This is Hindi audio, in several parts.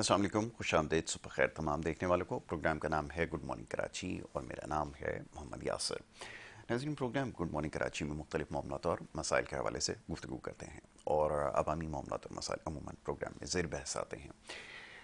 अस्सलाम वालेकुम, खुशामदीद, सुबह खैर तमाम देखने वालों को। प्रोग्राम का नाम है गुड मॉर्निंग कराची और मेरा नाम है मोहम्मद यासर। नाज़रीन, प्रोग्राम गुड मॉर्निंग कराची में मुख्तलिफ मामलात और मसाइल के हवाले से गुफ्तगू करते हैं और अवामी मामलात और मसाइल अमूमन प्रोग्राम में ज़ेर बहस आते हैं।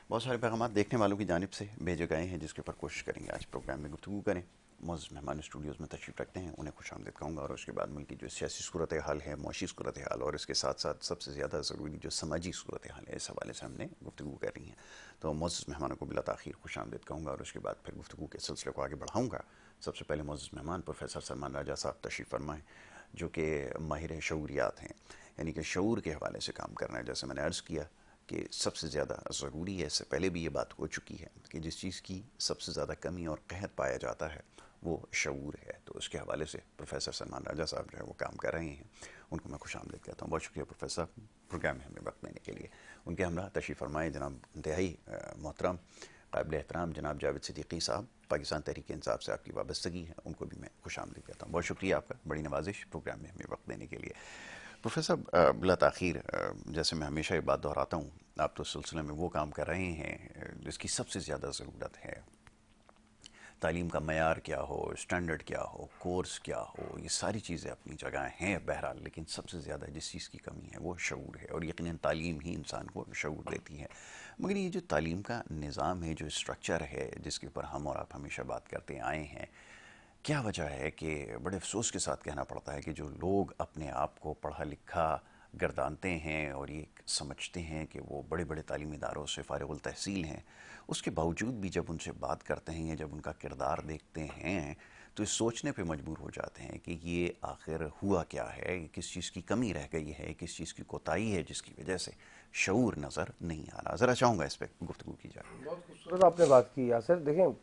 बहुत सारे पैगाम देखने वालों की जानिब से भेजे गए हैं जिसके ऊपर कोशिश करेंगे आज प्रोग्राम में गुफ्तगू करें। मौजूद मेहमान स्टूडियोज़ में तशरीफ़ रखते हैं, उन्हें खुशामदीद कहूँगा और उसके बाद मुल्क की जो सियासी सूरत हाल है, मुआशी सूरत हाल और इसके साथ साथ सबसे ज़्यादा ज़रूरी जो समाजी सूरत हाल है, इस हवाले से हमने गुफ्तगू करनी है। तो मौजूद मेहमानों को बिला ताख़ीर खुशामदीद कहूँगा और उसके बाद फिर गुफ्तगू के सिलसिले को आगे बढ़ाऊँगा। सबसे पहले मौजूद मेहमान प्रोफेसर सलमान राजा साहब तशरीफ़ फरमाएँ, जो कि माहिर शऊरियात हैं, यानी कि शऊर के हवाले से काम करना है। जैसे मैंने अर्ज़ किया कि सबसे ज़्यादा ज़रूरी है, इससे पहले भी ये बात हो चुकी है कि जिस चीज़ की सबसे ज़्यादा कमी और कहत पाया जाता है वो शऊर है। तो उसके हवाले से प्रोफेसर सलमान राजा साहब जो है वो काम कर रहे हैं, उनको मैं खुशामदीद कहता हूँ। बहुत शुक्रिया प्रोफेसर, प्रोग्राम में हमें वक्त देने के लिए। उनके हमरा तशरीफ़ फरमाए जनाब इंतहाई मोहतरम काबिल एहतराम जनाब जावेद सिद्दीकी साहब, पाकिस्तान तहरीक इंसाफ से आपकी वाबस्तगी है, उनको भी मैं खुशामदीद कहता हूँ। बहुत शुक्रिया आपका, बड़ी नवाजिश प्रोग्राम में हमें वक्त देने के लिए। प्रोफेसर बिला ताख़ीर, जैसे मैं हमेशा ये बात दोहराता हूँ, आप तो सिलसिले में वो काम कर रहे हैं जिसकी सबसे ज़्यादा ज़रूरत है। तालीम का मयार क्या हो, स्टैंडर्ड क्या हो, कोर्स क्या हो, ये सारी चीज़ें अपनी जगह हैं बहरहाल, लेकिन सबसे ज़्यादा जिस चीज़ की कमी है वो शऊर है और यकीनन तालीम ही इंसान को शऊर देती है। मगर ये जो तालीम का निज़ाम है, जो स्ट्रक्चर है जिसके ऊपर हम और आप हमेशा बात करते आए हैं, क्या वजह है कि बड़े अफसोस के साथ कहना पड़ता है कि जो लोग अपने आप को पढ़ा लिखा गर्दानते हैं और ये समझते हैं कि वो बड़े बड़े तालीमी इदारों से फ़ारिग़ुल तहसील हैं, उसके बावजूद भी जब उनसे बात करते हैं या जब उनका किरदार देखते हैं तो इस सोचने पे मजबूर हो जाते हैं कि ये आखिर हुआ क्या है, किस चीज़ की कमी रह गई है, किस चीज़ की कोताही है जिसकी वजह से शऊर नज़र नहीं आ रहा। ज़रा चाहूँगा इस पर गुफ्तगू की जाए। बहुत खूबसूरत आपने बात की यासर। देखें,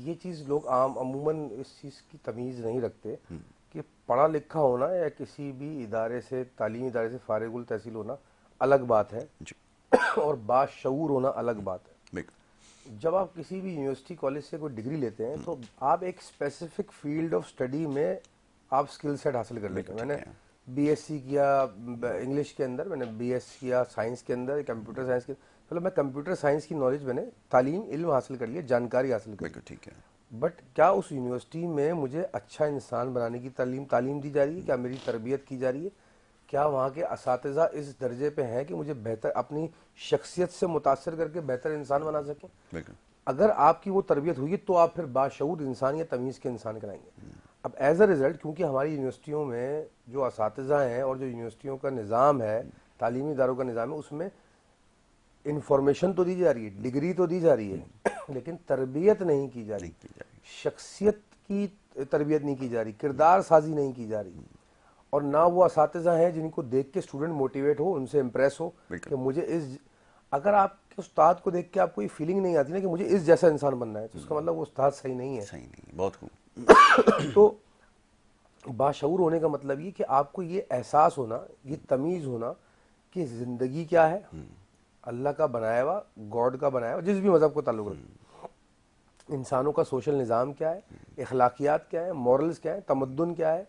ये चीज़ लोग अमूमन इस चीज़ की तमीज़ नहीं रखते कि पढ़ा लिखा होना या किसी भी इदारे से, तालीमी इदारे से फ़ारिग़ुल तहसील होना अलग बात है जी और बाशऊर होना अलग बात है। बिल्कुल। जब आप किसी भी यूनिवर्सिटी कॉलेज से कोई डिग्री लेते हैं तो आप एक स्पेसिफिक फील्ड ऑफ स्टडी में आप स्किल सेट हासिल कर लेते बिल्कुल हैं। ठीक मैंने है। बीएससी किया इंग्लिश के अंदर, मैंने बीएस किया साइंस के अंदर, कंप्यूटर साइंस के, मतलब मैं कंप्यूटर साइंस की नॉलेज, मैंने तालीम इल्म हासिल कर लिया, जानकारी हासिल कर ली। बिल्कुल ठीक है। बट क्या उस यूनिवर्सिटी में मुझे अच्छा इंसान बनाने की तालीम दी जा रही है? क्या मेरी तरबियत की जा रही है? क्या वहाँ के असातिज़ा इस दर्जे पे हैं कि मुझे बेहतर अपनी शख्सियत से मुतासर करके बेहतर इंसान बना सकें? बिल्कुल। अगर आपकी वो तरबियत हुई तो आप फिर बाशऊर इंसान या तमीज़ के इंसान कराएंगे। अब एज अ रिज़ल्ट, क्योंकि हमारी यूनिवर्सिटियों में जो असातिज़ा हैं और जो यूनिवर्सिटियों का निज़ाम है, तालीमी इदारों का निज़ाम है, उसमें इंफॉर्मेशन तो दी जा रही है, डिग्री तो दी जा रही है लेकिन तरबियत नहीं की जा नहीं रही, की जाएगी। शख्सियत की तरबियत नहीं की जा रही, किरदार साजी नहीं की जा रही। और ना वो असातिज़ा हैं जिनको देख के स्टूडेंट मोटिवेट हो, उनसे इम्प्रेस हो बिल्कुल कि मुझे इस, अगर आपके उस्ताद को देख के आपको ये फीलिंग नहीं आती ना कि मुझे इस जैसा इंसान बनना है, तो उसका मतलब वो उस्ताद सही नहीं है। सही नहीं, बहुत खूब। तो बाशऊर होने का मतलब ये कि आपको ये एहसास होना, ये तमीज़ होना कि ज़िंदगी क्या है, अल्लाह का बनाया हुआ, गॉड का बनाया हुआ, जिस भी मज़हब को ताल्लुक़ रखता, इंसानों का सोशल निज़ाम क्या है, अखलाकियात क्या है, मॉरल्स क्या है, तमद्दुन क्या है,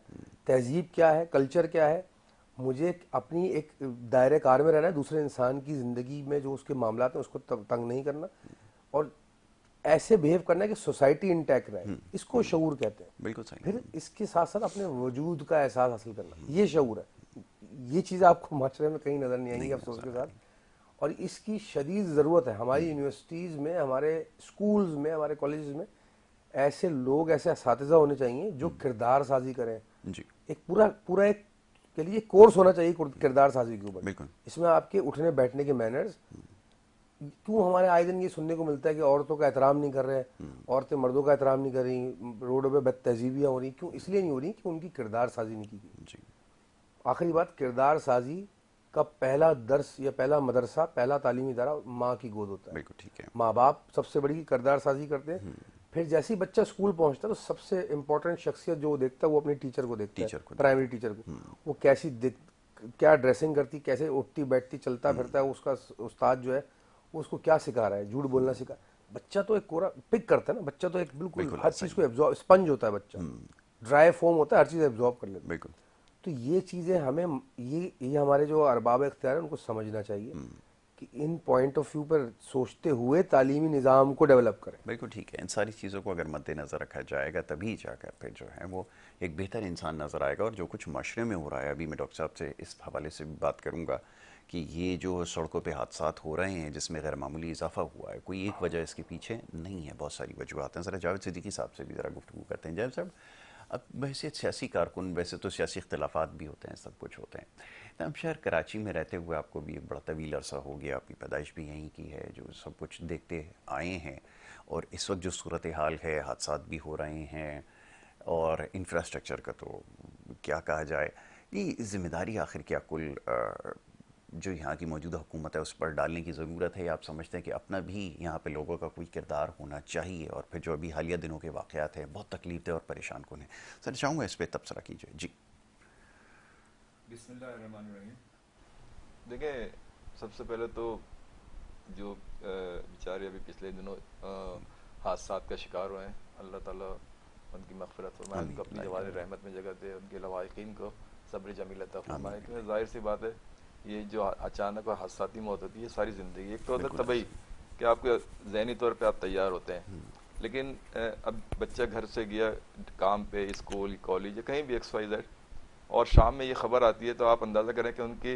तहजीब क्या है, कल्चर क्या है। मुझे अपनी एक दायरे कार में रहना है, दूसरे इंसान की ज़िंदगी में जो उसके मामलात हैं उसको तंग नहीं करना और ऐसे बिहेव करना है कि सोसाइटी इंटैक्ट रहे। इसको शऊर कहते हैं। बिल्कुल सही। फिर इसके साथ साथ अपने वजूद का एहसास हासिल करना, ये शऊर है। ये चीज़ आपको माशरे में कहीं नज़र नहीं आएंगी नहीं अफसोस के नजर साथ, आएगी। और इसकी शदीद ज़रूरत है हमारी यूनिवर्सिटीज़ में, हमारे स्कूल्स में, हमारे कॉलेजेस में। ऐसे लोग, ऐसे असातिज़ा होने चाहिए जो किरदार साजी करें। जी एक पूरा पूरा एक के लिए कोर्स होना चाहिए किरदार साजी के ऊपर। बिल्कुल। इसमें आपके उठने बैठने के मैनर्स, क्यों हमारे आए दिन ये सुनने को मिलता है कि औरतों का एहतराम नहीं कर रहे हैं, औरतें मर्दों का एहतराम नहीं कर रही, रोडों पे बदतहजीबियाँ हो रही, क्यों? इसलिए नहीं हो रही कि उनकी किरदार साजी नहीं की गई। जी आखिरी बात, किरदार साजी का पहला दर्स या पहला मदरसा, पहला तालीमी इदारा माँ की गोद होता है। बिल्कुल ठीक है। माँ बाप सबसे बड़ी किरदार साजी करते हैं। फिर जैसे ही बच्चा स्कूल पहुंचता है तो सबसे इंपॉर्टेंट शख्सियत जो वो देखता है वो अपनी टीचर को देखता है, टीचर को प्राइमरी देखता टीचर को। वो कैसी दिख, क्या ड्रेसिंग करती, कैसे उठती बैठती चलता फिरता है, उसका उस्ताद जो है वो उसको क्या सिखा रहा है, झूठ बोलना सिखा। बच्चा तो एक कोरा पिक करता है ना, बच्चा तो एक बिल्कुल बिल्कुल हर सही। चीज़ को एब्जॉर्ब, स्पंज होता है बच्चा, ड्राई फॉर्म होता है, हर चीज़ एब्जॉर्ब कर लेता है। बिल्कुल। तो ये चीज़ें हमें, ये हमारे जो अरबाब इख्तियार है उनको समझना चाहिए कि इन पॉइंट ऑफ व्यू पर सोचते हुए तालीमी निज़ाम को डेवलप करें। बिल्कुल ठीक है। इन सारी चीज़ों को अगर मद्देनज़र रखा जाएगा तभी जाकर फिर जो है वो एक बेहतर इंसान नज़र आएगा। और जो कुछ माशरे में हो रहा है, अभी मैं डॉक्टर साहब से इस हवाले से भी बात करूँगा कि ये जो सड़कों पे हादसात हो रहे हैं जिसमें गैर मामूली इजाफा हुआ है, कोई एक वजह इसके पीछे नहीं है, बहुत सारी वजूहत हैं। ज़रा जावेद सिद्दीकी साहब से भी ज़रा गुफ्तगू करते हैं। जावेद साहब, अब वैसे सियासी कारकुन, वैसे तो सियासी इख्तलाफात भी होते हैं, सब कुछ होते हैं, तमाम शहर कराची में रहते हुए आपको भी एक बड़ा तवील अरसा हो गया, आपकी पैदाइश भी यहीं की है, जो सब कुछ देखते आए हैं, और इस वक्त जो सूरत हाल है, हादसात भी हो रहे हैं और इंफ्रास्ट्रक्चर का तो क्या कहा जाए, ये जिम्मेदारी आखिर क्या कुल जो यहाँ की मौजूदा हुकूमत है उस पर डालने की ज़रूरत है, या आप समझते हैं कि अपना भी यहाँ पे लोगों का कोई किरदार होना चाहिए? और फिर जो अभी हालिया दिनों के वाक़यात हैं बहुत तकलीफ दे और परेशान कुन है, सर चाहूँगा इस पर तबसरा कीजिए जी। बिस्मिल्लाहिर्रहमानिर्रहीम। देखें, सबसे पहले तो जो बेचारे अभी पिछले दिनों हादसात का शिकार हुए हैं, अल्लाह ताला उनकी मग़फ़िरत फरमाए, उनको अपनी जवाल रहमत में जगह दे, उनके लवाहिकीन को सब्र जमील अता फरमाए। क्योंकि जाहिर सी बात है, ये जो अचानक और हादसाती मौत होती है सारी ज़िंदगी, एक तो होता है तबई कि आपके ज़हनी तौर पे आप तैयार होते हैं, लेकिन अब बच्चा घर से गया काम पे, स्कूल, कॉलेज, कहीं भी XYZ, और शाम में ये खबर आती है तो आप अंदाज़ा करें कि उनकी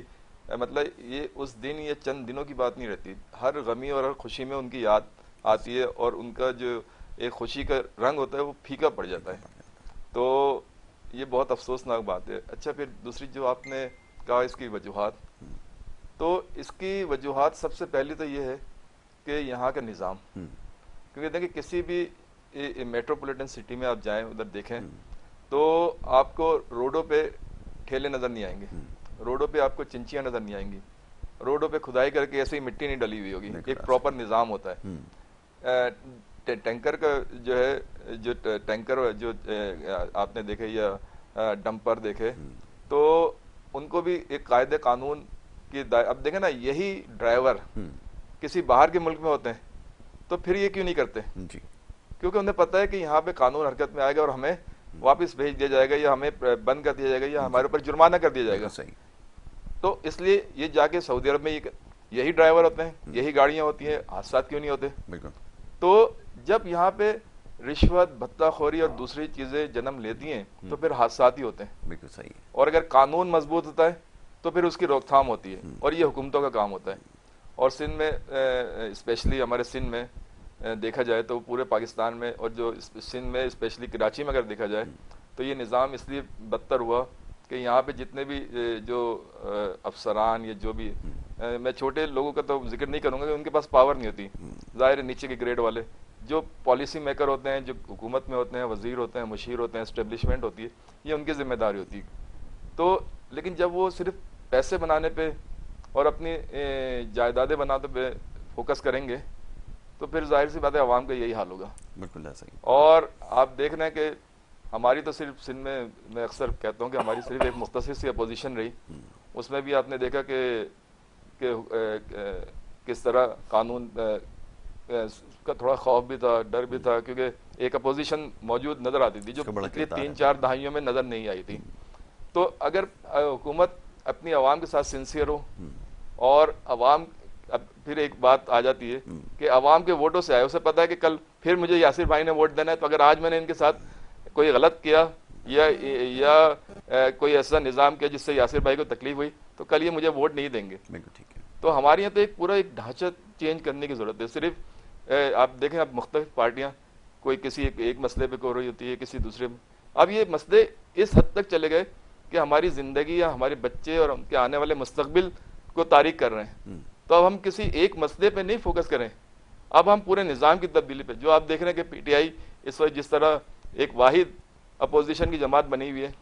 मतलब ये उस दिन, ये चंद दिनों की बात नहीं रहती, हर गमी और हर खुशी में उनकी याद आती है और उनका जो एक खुशी का रंग होता है वो फीका पड़ जाता है। तो ये बहुत अफसोसनाक बात है। अच्छा, फिर दूसरी जो आपने कहा इसकी वजूहात, तो इसकी वजूहात सबसे पहली तो ये है कि यहाँ का निज़ाम, क्योंकि देखिए किसी भी मेट्रोपॉलिटन सिटी में आप जाएं, उधर देखें तो आपको रोडों पे ठेले नज़र नहीं आएंगे, रोडों पे आपको चिंचियाँ नज़र नहीं आएंगी, रोडों पे खुदाई करके ऐसे ही मिट्टी नहीं डली हुई होगी, एक प्रॉपर निज़ाम होता है। टैंकर का जो है, जो टैंकर जो आपने देखे या डंपर देखे, तो उनको भी एक कायदे कानून की अब देखें ना, यही ड्राइवर किसी बाहर के मुल्क में होते हैं तो फिर ये क्यों नहीं करते जी? क्योंकि उन्हें पता है कि यहाँ पे कानून हरकत में आएगा और हमें वापस भेज दिया जाएगा, या हमें बंद कर दिया जाएगा, या हमारे ऊपर जुर्माना कर दिया जाएगा। सही। तो इसलिए ये जाके सऊदी अरब में यही ड्राइवर होते हैं, यही गाड़ियां होती हैं, हादसा क्यों नहीं होते? बिल्कुल। तो जब यहाँ पे रिश्वत, भत्ताखोरी और दूसरी चीजें जन्म लेती हैं तो फिर हादसा ही होते हैं। बिल्कुल सही। और अगर कानून मजबूत होता है तो फिर उसकी रोकथाम होती है, और ये हुकूमतों का काम होता है। और सिंध में स्पेशली, हमारे सिंध में देखा जाए तो पूरे पाकिस्तान में, और जो सिंध में स्पेशली कराची में अगर देखा जाए तो ये निज़ाम इसलिए बदतर हुआ कि यहाँ पे जितने भी जो अफसरान या जो भी, मैं छोटे लोगों का तो जिक्र नहीं करूँगा कि उनके पास पावर नहीं होती, ज़ाहिर है नीचे के ग्रेड वाले जो पॉलिसी मेकर होते हैं, जो हुकूमत में होते हैं, वज़ीर होते हैं, मुशीर होते हैं, इस्टेब्लिशमेंट होती है, ये उनकी ज़िम्मेदारी होती है। तो लेकिन जब वो सिर्फ पैसे बनाने पे और अपनी जायदादें बनाने पे फोकस करेंगे तो फिर जाहिर सी बात है आवाम का यही हाल होगा। बिल्कुल सही। और आप देख रहे हैं कि हमारी तो सिर्फ सिंध में, मैं अक्सर कहता हूँ कि हमारी सिर्फ एक मुख्तसर सी अपोजिशन रही, उसमें भी आपने देखा कि किस तरह कानून का थोड़ा खौफ भी था, डर भी था, क्योंकि एक अपोजिशन मौजूद नज़र आती थी जो पिछली 3-4 दहाइयों में नज़र नहीं आई थी। तो अगर हुकूमत अपनी आवाम के साथ सिंसियर हो, और आवाम, अब फिर एक बात आ जाती है कि आवाम के वोटों से आए, उसे पता है कि कल फिर मुझे यासिर भाई ने वोट देना है, तो अगर आज मैंने इनके साथ कोई गलत किया या कोई ऐसा निज़ाम किया जिससे यासिर भाई को तकलीफ हुई, तो कल ये मुझे वोट नहीं देंगे। ठीक है। तो हमारे यहाँ तो एक पूरा एक ढांचा चेंज करने की ज़रूरत है। सिर्फ आप देखें, अब मुख्तलिफ पार्टियाँ कोई किसी एक मसले पर हो रही होती है, किसी दूसरे, अब ये मसले इस हद तक चले गए कि हमारी ज़िंदगी या हमारे बच्चे और उनके आने वाले मुस्तकबिल को तारीक कर रहे हैं। तो अब हम किसी एक मसले पे नहीं फोकस करें, अब हम पूरे निज़ाम की तब्दीली पे, जो आप देख रहे हैं कि PTI इस वक्त जिस तरह एक वाहिद अपोजिशन की जमात बनी हुई है,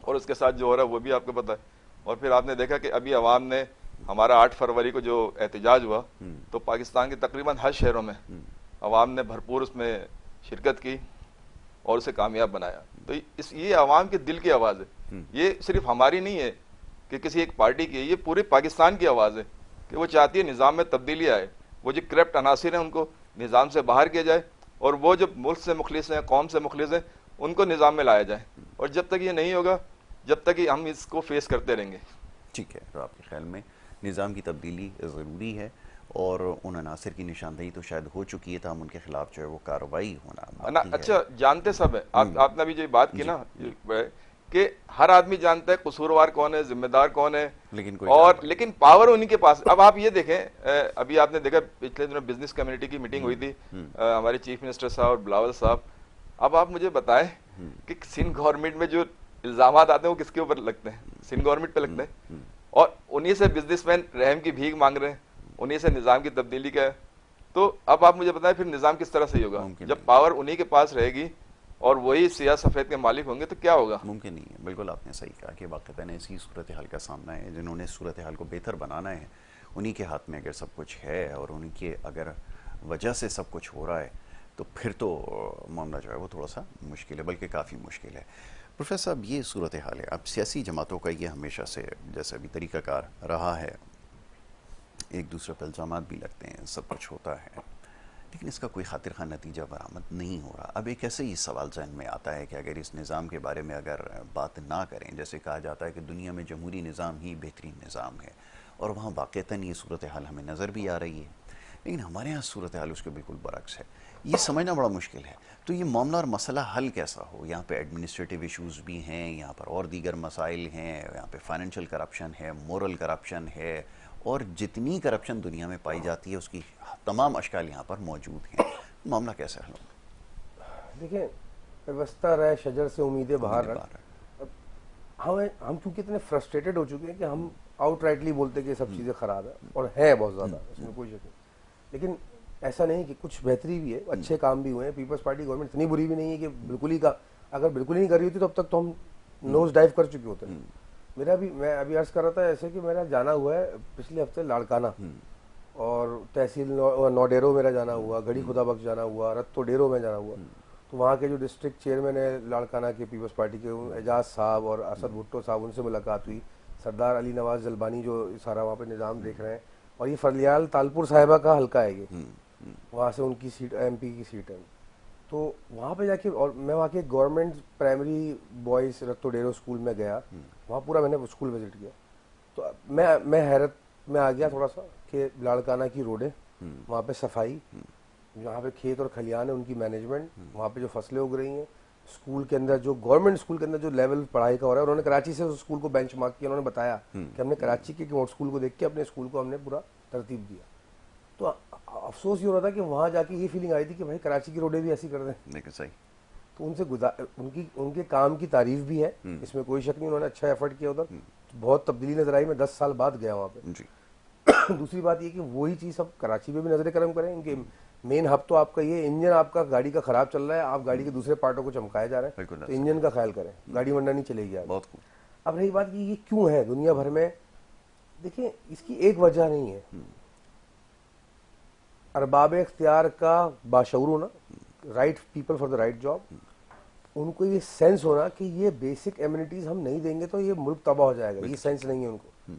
और उसके साथ जो हो रहा है वो भी आपको पता है। और फिर आपने देखा कि अभी अवाम ने, हमारा 8 फरवरी को जो एहतजाज हुआ, तो पाकिस्तान के तकरीबन हर शहरों में अवाम ने भरपूर उसमें शिरकत की और उसे कामयाब बनाया। तो ये अवाम के दिल की आवाज़ है, ये सिर्फ हमारी नहीं है कि किसी एक पार्टी की है, ये पूरे पाकिस्तान की आवाज़ है कि वो चाहती है निज़ाम में तब्दीली आए, वो जो करप्ट अनासिर हैं उनको निज़ाम से बाहर किया जाए, और वो जो मुल्क से मुखलिस हैं, कौम से मुखलिस हैं, उनको निज़ाम में लाया जाए। और जब तक ये नहीं होगा, जब तक ही हम इसको फेस करते रहेंगे। ठीक है। तो आपके ख्याल में निज़ाम की तब्दीली ज़रूरी है और उन अनासर की निशानदेही तो शायद हो चुकी है, ताहम उनके खिलाफ जो है वो कार्रवाई होना ना बाकी है। अच्छा जानते सब है आपने अभी जो बात की जी, ना जी। कि हर आदमी जानता है कसूरवार कौन है, जिम्मेदार कौन है, लेकिन कोई और कार्रवाई लेकिन पावर उन्हीं के पास। अब आप ये देखें, अभी आपने देखा पिछले दिनों बिजनेस कम्युनिटी की मीटिंग हुई थी, हमारे चीफ मिनिस्टर साहब और बिलावल साहब। अब आप मुझे बताएं कि सिंध गवर्नमेंट में जो इल्जाम आते हैं वो किसके ऊपर लगते हैं? सिंध गवर्नमेंट पे लगते हैं, और उन्हीं से बिजनेसमैन रहम की भीख मांग रहे हैं, उन्हीं से निजाम की तब्दीली का है। तो अब आप मुझे बताएं फिर निजाम किस तरह से होगा? मुमकिन जब नहीं। पावर उन्हीं के पास रहेगी और वही सियाह सफेद के मालिक होंगे तो क्या होगा? मुमकिन नहीं है। बिल्कुल आपने सही कहा कि वाक़तन ऐसी सूरत हाल का सामना है। जिन्होंने सूरत हाल को बेहतर बनाना है उन्हीं के हाथ में अगर सब कुछ है और उन्हीं के अगर वजह से सब कुछ हो रहा है तो फिर तो मामला जो है वो थोड़ा सा मुश्किल है, बल्कि काफ़ी मुश्किल है। प्रोफेसर साहब, ये सूरत हाल है, अब सियासी जमातों का ये हमेशा से जैसे अभी तरीक़ाकार रहा है, एक दूसरे पर इल्ज़ामात भी लगते हैं, सब कुछ होता है, लेकिन इसका कोई खातिर खा नतीजा बरामद नहीं हो रहा। अब एक ऐसे ही सवाल जहन में आता है कि अगर इस निज़ाम के बारे में अगर बात ना करें, जैसे कहा जाता है कि दुनिया में जमहूरी निज़ाम ही बेहतरीन निज़ाम है और वहाँ वाक़तन ये सूरत हाल हमें नज़र भी आ रही है, लेकिन हमारे यहाँ सूरत हाल उसके बिल्कुल बरक्स है। ये समझना बड़ा मुश्किल है। तो ये मामला और मसला हल कैसा हो? यहाँ पे एडमिनिस्ट्रेटिव इशूज़ भी हैं, यहाँ पर और दीगर मसाइल हैं, यहाँ पे फाइनेंशियल करप्शन है, मोरल करप्शन है, और जितनी करप्शन दुनिया में पाई जाती है उसकी तमाम अशकाल यहाँ पर मौजूद हैं। मामला कैसे हल होगा? देखिए, व्यवस्था रहे शजर से उम्मीदें बाहर उम्मीदें रह। बाहर हैं। हम क्योंकि इतने फ्रस्ट्रेटेड हो चुके हैं कि हम आउटराइटली बोलते हैं कि ये सब चीज़ें खराब है, और है बहुत ज़्यादा, इसमें कोई शक नहीं। लेकिन ऐसा नहीं कि कुछ बेहतरी भी है, अच्छे काम भी हुए हैं। पीपल्स पार्टी गवर्नमेंट इतनी बुरी भी नहीं है कि बिल्कुल ही का, अगर बिल्कुल ही नहीं कर रही होती तो अब तक तो हम नोज डाइव कर चुके होते हैं। मैं अभी अर्ज कर रहा था ऐसे कि मेरा जाना हुआ है पिछले हफ्ते लाड़काना, और तहसील नौडेरो मेरा जाना हुआ, गढ़ी खुदा बख्श जाना हुआ, रत्तो डेरो में जाना हुआ। तो वहाँ के जो डिस्ट्रिक्ट चेयरमैन है लाड़काना के पीपल्स पार्टी के, एजाज साहब और असद भुट्टो साहब, उनसे मुलाकात हुई। सरदार अली नवाज जलबानी जो सारा वहाँ पे निज़ाम देख रहे हैं, और ये फलियाल तालपुर साहिबा का हल्का है, ये वहाँ से उनकी सीट एमपी की सीट है। तो वहाँ पे जाके, और मैं वहाँ के गवर्नमेंट प्राइमरी बॉयज़ रत्तो डेरो स्कूल में गया, वहाँ पूरा मैंने स्कूल विजिट किया। तो मैं हैरत में आ गया थोड़ा सा कि लाड़काना की रोडें, वहाँ पे सफाई, जहाँ पे खेत और खलियान है उनकी मैनेजमेंट, वहाँ पे जो फसलें उग रही हैं, स्कूल के अंदर जो गवर्नमेंट स्कूल के अंदर जो लेवल पढ़ाई का हो रहा है। उन्होंने कराची से उस स्कूल को बेंचमार्क किया, उन्होंने बताया कि हमने कराची के स्कूल को देख के अपने स्कूल को हमने पूरा तरतीब दिया। तो अफसोस ये हो रहा था कि वहाँ जाके ये फीलिंग आई थी कि भाई कराची की रोडें भी ऐसी कर दें। देखिए सही, तो उनसे उनके काम की तारीफ भी है, इसमें कोई शक नहीं, उन्होंने अच्छा एफर्ट किया उधर, बहुत तब्दीली नजर आई। मैं 10 साल बाद गया वहाँ पे जी। दूसरी बात ये कि वही चीज़ अब कराची में भी नजर करम करें। इनके मेन हब तो आपका ये इंजन, आपका गाड़ी का खराब चल रहा है, आप गाड़ी के दूसरे पार्टों को चमकाए जा रहे हैं, बिल्कुल तो ऐसा। इंजन का ख्याल करें, गाड़ी वरना नहीं चलेगी आगे। बहुत खूब। अब रही बात कि ये क्यों है दुनिया भर में, देखिए इसकी एक वजह नहीं है। अरबाब इख्तियार का बाशऊर होना, right people for the right job, उनको ये सेंस होना कि ये बेसिक एम्यूनिटीज हम नहीं देंगे तो ये मुल्क तबाह हो जाएगा, ये सेंस नहीं है उनको।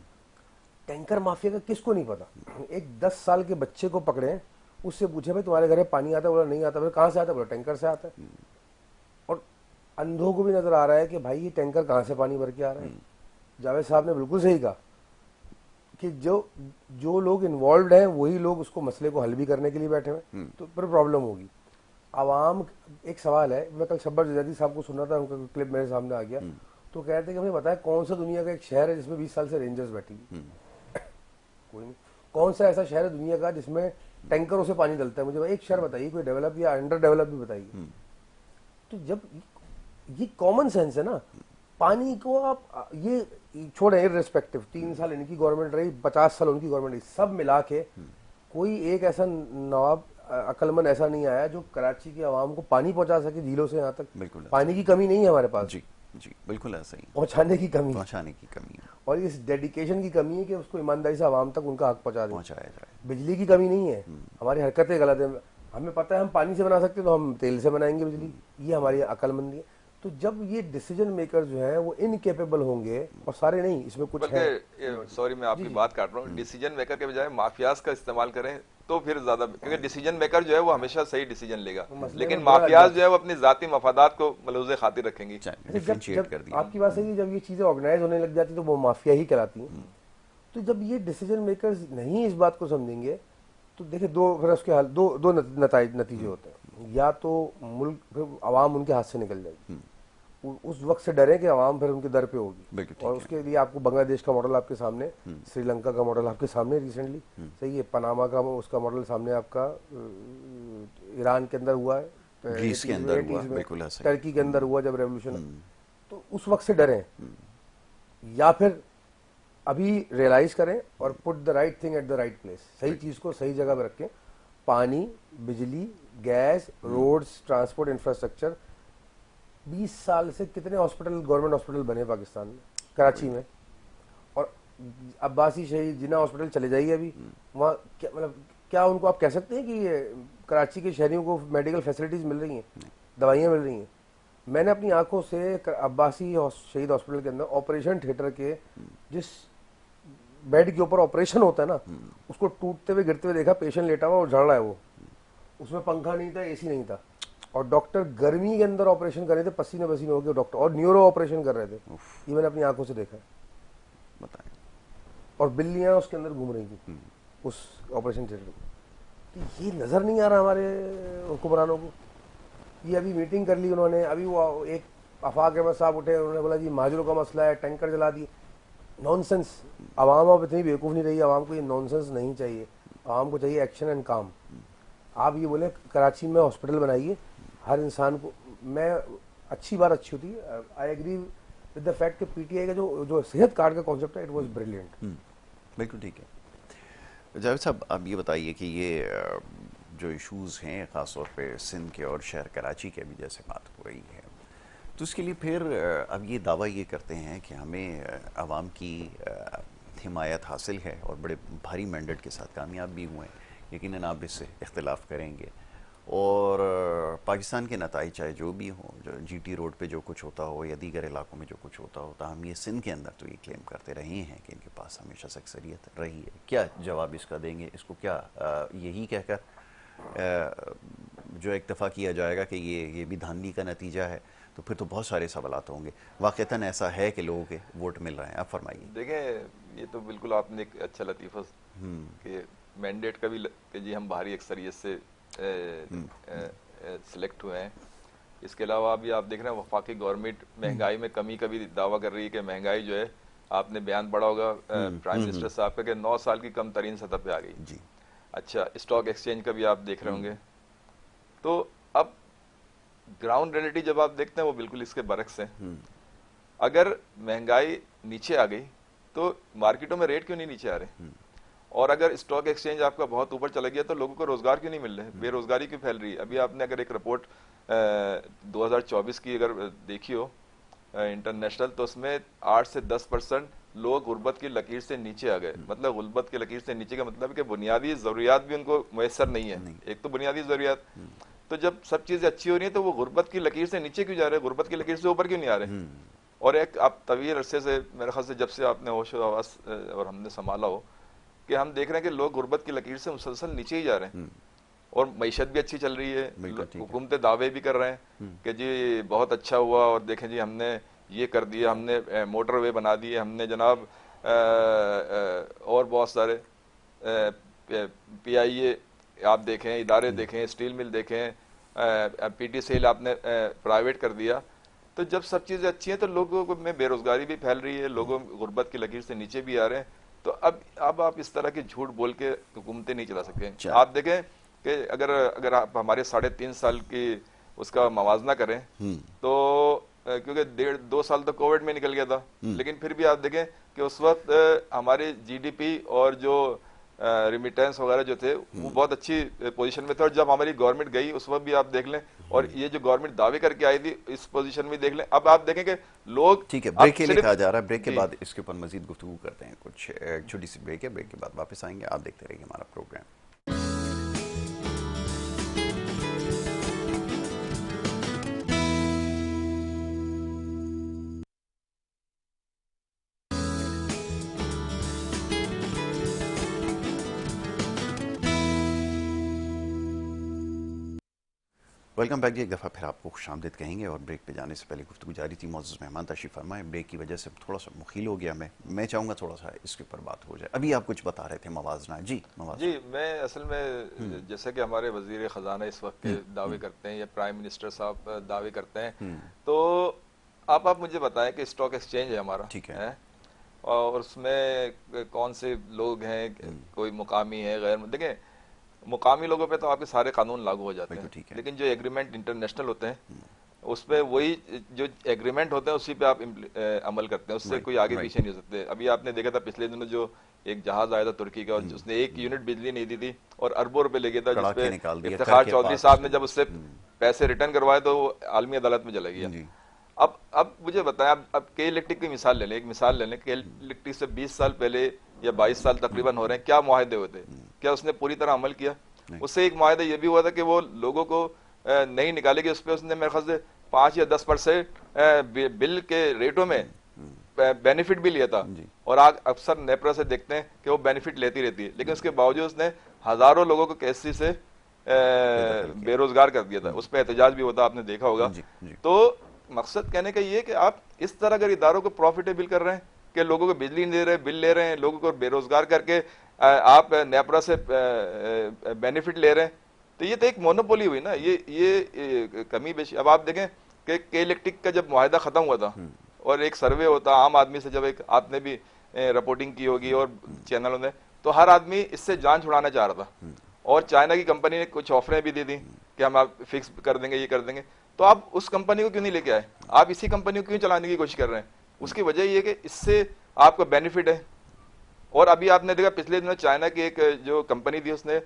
टैंकर माफिया का किसको नहीं पता? एक 10 साल के बच्चे को पकड़े, उससे पूछे भाई तुम्हारे घर में पानी आता है? बोला नहीं आता। बोला कहाँ से आता है? बोला टैंकर से आता है। और अंधों को भी नजर आ रहा है कि भाई ये टैंकर कहाँ से पानी भर के आ रहा है। जावेद साहब ने बिल्कुल सही कहा कि जो लोग इन्वॉल्व हैं वही लोग उसको मसले को हल भी करने के लिए बैठे हुए, तो फिर प्रॉब्लम होगी। आवाम, एक सवाल है, मैं कल शब्बर जजादी साहब को सुना था, उनका क्लिप मेरे सामने आ गया, तो कह रहे थे कि हमें बताया कौन सा दुनिया का एक शहर है जिसमें 20 साल से रेंजर्स बैठी हुई? कोई नहीं। कौन सा ऐसा शहर है दुनिया का जिसमें टैंकरों से पानी डलता है? मुझे एक शहर बताइए, कोई डेवलप या अंडर डेवलप भी बताइए। तो जब ये कॉमन सेंस है ना, पानी को आप ये छोड़े इररिस्पेक्टिव, 3 साल इनकी गवर्नमेंट रही, 50 साल उनकी गवर्नमेंट रही, सब मिला के कोई एक ऐसा नवाब अकलमंद ऐसा नहीं आया जो कराची के आवाम को पानी पहुंचा सके झीलों से यहाँ तक। बिल्कुल पानी की कमी नहीं है हमारे पास, जी जी, बिल्कुल ऐसा ही, पहुंचाने की कमी, पहुंचाने की कमी है, और इस डेडिकेशन की कमी है कि उसको ईमानदारी से आवाम तक उनका हक पहुंचा दें। पहुंचाया जाए। बिजली की कमी नहीं है, हमारी हरकतें गलत है। हमें पता है हम पानी से बना सकते हैं तो हम तेल से बनाएंगे बिजली, ये हमारी अकलमंदी है। तो जब ये डिसीजन मेकर जो है वो इनकेपेबल होंगे, और सारे नहीं, इसमें कुछ है। बल्कि सॉरी मैं आपकी बात काट रहा हूँ, डिसीजन मेकर के बजाय माफियाज का इस्तेमाल करें तो फिर ज्यादा, क्योंकि डिसीजन मेकर जो है वो हमेशा सही डिसीजन लेगा, लेकिन माफियाज जो है वो अपनी जाती मफादात को मलूज़े खातिर रखेंगी। जब आपकी बात सही है, जब ये चीजें ऑर्गेनाइज होने लग जाती तो वो माफिया ही कहलाती हैं। तो जब ये डिसीजन मेकर्स नहीं इस बात को समझेंगे तो देखिए दो फिर उसके हाल दो नतीजे होते हैं। या तो मुल्क फिर आवाम उनके हाथ से निकल जाएगी, उस वक्त से डरे कि आवाम फिर उनके दर पे होगी। और उसके लिए आपको बांग्लादेश का मॉडल आपके सामने, श्रीलंका का मॉडल आपके सामने रिसेंटली, सही है, पनामा का उसका मॉडल सामने आपका ईरान के अंदर हुआ है, ग्रीस के अंदर हुआ, बिल्कुल ऐसा, टर्की के अंदर हुआ जब रेवोल्यूशन। तो उस वक्त से डरे, या फिर अभी रियलाइज करें और put the right thing at the right place, सही चीज को सही जगह पे रखें। पानी, बिजली, गैस, रोड्स, ट्रांसपोर्ट इंफ्रास्ट्रक्चर, 20 साल से कितने हॉस्पिटल, गवर्नमेंट हॉस्पिटल बने पाकिस्तान में, कराची में, और अब्बासी शहीद जिन्ना हॉस्पिटल चले जाइए अभी, वहाँ क्या मतलब, क्या उनको आप कह सकते हैं कि ये कराची के शहरियों को मेडिकल फैसिलिटीज मिल रही हैं, दवाइयाँ मिल रही हैं? मैंने अपनी आंखों से अब्बासी शहीद हॉस्पिटल के अंदर ऑपरेशन थिएटर के जिस बेड के ऊपर ऑपरेशन होता है ना, उसको टूटते हुए गिरते हुए देखा, पेशेंट लेटा हुआ और झड़ रहा है वो, उसमें पंखा नहीं था, एसी नहीं था, और डॉक्टर गर्मी के अंदर ऑपरेशन कर रहे थे, पसीने पसीने हो गए डॉक्टर, और न्यूरो ऑपरेशन कर रहे थे। ये मैंने अपनी आंखों से देखा है, बताएं। और बिल्लियां उसके अंदर घूम रही थी उस ऑपरेशन थिएटर में। तो ये नजर नहीं आ रहा हमारे हुक्मरानों को। ये अभी मीटिंग कर ली उन्होंने, अभी वो एक आफाक अहमद साहब उठे, उन्होंने बोला जी महाजरों का मसला है, टैंकर जला दिए। नॉनसेंस। आवाम अब इतनी बेवकूफ़ नहीं रही, आवाम को ये नॉनसेंस नहीं चाहिए, आवाम को चाहिए एक्शन एंड काम। आप ये बोले कराची में हॉस्पिटल बनाइए, हर इंसान को, मैं अच्छी बात अच्छी होती है, I agree with the fact कि पीटीआई का जो सेहत कार्ड का कॉन्सेप्ट है, इट वाज ब्रिलियंट। बिल्कुल ठीक है। जावेद साहब, आप ये बताइए कि ये जो इश्यूज़ हैं ख़ासतौर पे सिंध के और शहर कराची के, अभी जैसे बात हो रही है, तो उसके लिए फिर अब ये दावा ये करते हैं कि हमें आवाम की हिमायत हासिल है और बड़े भारी मैंडेट के साथ कामयाब भी हुए हैं। यकीनन आप इससे इख्तिलाफ़ करेंगे, और पाकिस्तान के नताइज चाहे जो भी हो, जो जीटी रोड पे जो कुछ होता हो या दीगर इलाकों में जो कुछ होता हो, हम ये सिंध के अंदर तो ये क्लेम करते रहे हैं कि इनके पास हमेशा से अक्सरियत रही है। क्या जवाब इसका देंगे? इसको क्या यही कहकर जो इक्तफ़ा किया जाएगा कि ये भी धांधली का नतीजा है? तो फिर तो बहुत सारे सवालात होंगे। वाक़तन ऐसा है कि लोगों के वोट मिल रहे हैं? आप फरमाइए। देखें, ये तो बिल्कुल आपने एक अच्छा लतीफ़ा कि मैंडेट का भी कि जी हम भारी अक्सरियत से सिलेक्ट हुए हैं। इसके अलावा अभी आप देख रहे हैं वफाकी गवर्नमेंट महंगाई में कमी का भी दावा कर रही है कि महंगाई जो है, आपने बयान पढ़ा होगा प्राइम मिनिस्टर साहब का कि 9 साल की कम तरीन सतह पे आ गई जी। अच्छा, स्टॉक एक्सचेंज का भी आप देख रहे होंगे। तो अब ग्राउंड रियलिटी जब आप देखते हैं वो बिल्कुल इसके बरक्स है। अगर महंगाई नीचे आ गई तो मार्केटों में रेट क्यों नहीं नीचे आ रहे, और अगर स्टॉक एक्सचेंज आपका बहुत ऊपर चला गया तो लोगों को रोजगार क्यों नहीं मिल रहे, बेरोजगारी क्यों फैल रही है? अभी आपने अगर एक रिपोर्ट 2024 की अगर देखी हो इंटरनेशनल, तो उसमें 8 से 10% लोग गुर्बत की लकीर से नीचे आ गए। मतलब गुर्बत की लकीर से नीचे का मतलब कि बुनियादी जरूरियात भी उनको मैसर नहीं है। एक तो बुनियादी जरूरियात, तो जब सब चीजें अच्छी हो रही है तो वो गुर्बत की लकीर से नीचे क्यों जा रहे हैं, गुर्बत की लकीर से ऊपर क्यों नहीं आ रहे? और एक आप तवील अरसे से, मेरे ख्याल से जब से आपने होश हवास और हमने संभाला हो, कि हम देख रहे हैं कि लोग गुर्बत की लकीर से मुसलसल नीचे ही जा रहे हैं, और मईशत भी अच्छी चल रही है, हुकूमतें दावे भी कर रहे हैं कि जी बहुत अच्छा हुआ, और देखें जी हमने ये कर दिया, हमने मोटरवे बना दिए, हमने जनाब और बहुत सारे PIA आप देखें, इदारे देखें, स्टील मिल देखें, PT सेल आपने प्राइवेट कर दिया। तो जब सब चीज़ें अच्छी हैं तो लोगों में बेरोजगारी भी फैल रही है, लोगों गुर्बत की लकीर से नीचे भी आ रहे हैं। तो अब आप इस तरह की झूठ बोल के हुकूमतें नहीं चला सकते। आप देखें कि अगर आप हमारे 3.5 साल की उसका मवाजना करें तो क्योंकि 1.5-2 साल तो कोविड में निकल गया था, लेकिन फिर भी आप देखें कि उस वक्त हमारे GDP और जो रिमिटेंस वगैरह जो थे वो बहुत अच्छी पोजीशन में थे, और जब हमारी गवर्नमेंट गई उस वक्त भी आप देख लें, और ये जो गवर्नमेंट दावे करके आई थी इस पोजीशन में देख लें। अब आप देखें कि लोग, ठीक है, ब्रेक के लिए कहा जा रहा है, ब्रेक के बाद इसके ऊपर मजीद गुफ्तगू करते हैं। कुछ छोटी सी ब्रेक है, ब्रेक के बाद वापस आएंगे। आप देखते रहिए हमारा प्रोग्राम। वेलकम बैक जी। एक दफ़ा फिर आपको खुशामदीद कहेंगे और ब्रेक पे जाने से पहले गुफ्तगू जारी थी। मौजूद मेहमान तशरीफ़ फरमाए। ब्रेक की वजह से थोड़ा सा मुखील हो गया मैं चाहूँगा थोड़ा सा इसके ऊपर बात हो जाए। अभी आप कुछ बता रहे थे मवाजना। जी मवाजना। जी, मैं असल में जैसे कि हमारे वजीर ख़जाना इस वक्त के दावे करते हैं या प्राइम मिनिस्टर साहब दावे करते हैं, तो आप मुझे बताएं कि स्टॉक एक्सचेंज है हमारा, ठीक है। और उसमें कौन से लोग हैं, कोई मुकामी है, गैर। देखें, मुकामी लोगों पे तो आपके सारे कानून लागू हो जाते हैं, लेकिन जो एग्रीमेंट इंटरनेशनल होते हैं उस पे वही जो एग्रीमेंट होते हैं उसी पे आप अमल करते हैं, उससे कोई आगे पीछे नहीं हो सकते। अभी आपने देखा था पिछले दिनों जो एक जहाज आया था तुर्की का, उसने 1 यूनिट बिजली नहीं दी थी और अरबों रुपए ले गया था, जिसपे इफ्तिखार चौधरी साहब ने जब उससे पैसे रिटर्न करवाए तो वो आलमी अदालत में चला गया। अब मुझे बताएं, अब के इलेक्ट्रिक की मिसाल ले लें, एक मिसाल ले लें। के इलेक्ट्रिक से 20 साल पहले या 22 साल तकरीबन हो रहे हैं, क्या मुआहदे होते, क्या उसने पूरी तरह अमल किया? उससे एक मुआहदा ये भी हुआ था कि वो लोगों को नहीं निकालेगी, उस पर उसने मेरे ख्याल से 5 या 10% बिल के रेटों में बेनिफिट भी लिया था। और आज अक्सर नेपरा से देखते हैं कि वो बेनिफिट लेती रहती है, लेकिन उसके बावजूद उसने हजारों लोगों को कैसी से बेरोजगार कर दिया था। उस पर एहतजाज भी होता, आपने देखा होगा। तो मकसद कहने का ये कि आप इस तरह अगर इदारों को प्रॉफिटेबल कर रहे हैं कि लोगों को बिजली नहीं दे रहे, बिल ले रहे हैं, लोगों को बेरोजगार करके आप नेपरा से बेनिफिट ले रहे हैं, तो ये तो एक मोनोपोली हुई ना। ये कमी बेशी। अब आप देखें कि के इलेक्ट्रिक का जब मुआहदा खत्म हुआ था और एक सर्वे होता आम आदमी से, जब एक आपने भी रिपोर्टिंग की होगी और चैनलों ने, तो हर आदमी इससे जान छुड़ाना चाह रहा था। और चाइना की कंपनी ने कुछ ऑफरें भी दी थी कि हम आप फिक्स कर देंगे, ये कर देंगे। तो आप उस कंपनी को क्यों नहीं लेके आए? आप इसी कंपनी को क्यों चलाने की कोशिश कर रहे हैं? उसकी वजह ये कि इससे आपको बेनिफिट है। और अभी आपने देखा पिछले दिनों चाइना की एक जो कंपनी थी, उसने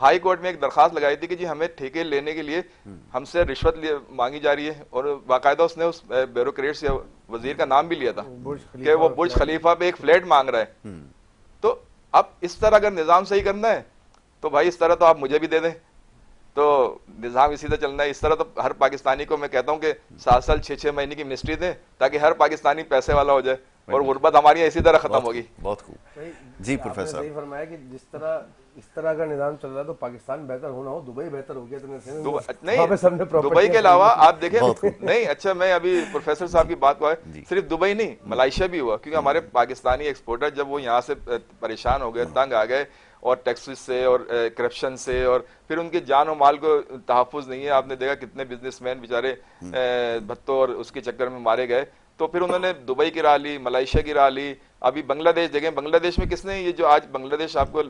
हाई कोर्ट में एक दरखास्त लगाई थी कि जी हमें ठेके लेने के लिए हमसे रिश्वत मांगी जा रही है, और बाकायदा उसने उस ब्यूरोक्रेट से वजीर का नाम भी लिया था कि वो बुर्ज खलीफा पे एक फ्लैट मांग रहा है। तो अब इस तरह अगर निजाम सही करना है तो भाई इस तरह तो आप मुझे भी दे दें, तो निजाम इसी तरह चलना है। इस तरह तो हर पाकिस्तानी को मैं कहता हूँ कि 7 साल 6 महीने की मिनिस्ट्री दें, ताकि हर पाकिस्तानी पैसे वाला हो जाए और गुर्बत हमारी इसी तरह खत्म होगी। बहुत खूब जी प्रोफेसर। सही फरमाया कि इस तरह का निजाम चल रहा है तो पाकिस्तान बेहतर होना हो, दुबई बेहतर हो गया। नहीं, दुबई के अलावा आप देखें नहीं। अच्छा, मैं अभी प्रोफेसर साहब की बात को सिर्फ दुबई नहीं, मलेशिया भी हुआ, क्योंकि हमारे पाकिस्तानी एक्सपोर्टर जब वो यहाँ से परेशान हो गए, तंग आ गए, और टैक्सेस से और करप्शन से, और फिर उनके जान और माल को तहफ़्फ़ुज़ नहीं है। आपने देखा कितने बिजनेसमैन बेचारे भत्तों और उसके चक्कर में मारे गए। तो फिर उन्होंने दुबई की राह ली, मलेशिया की राह ली, अभी बांग्लादेश देखें। बांग्लादेश में किसने, ये जो आज बांग्लादेश आपको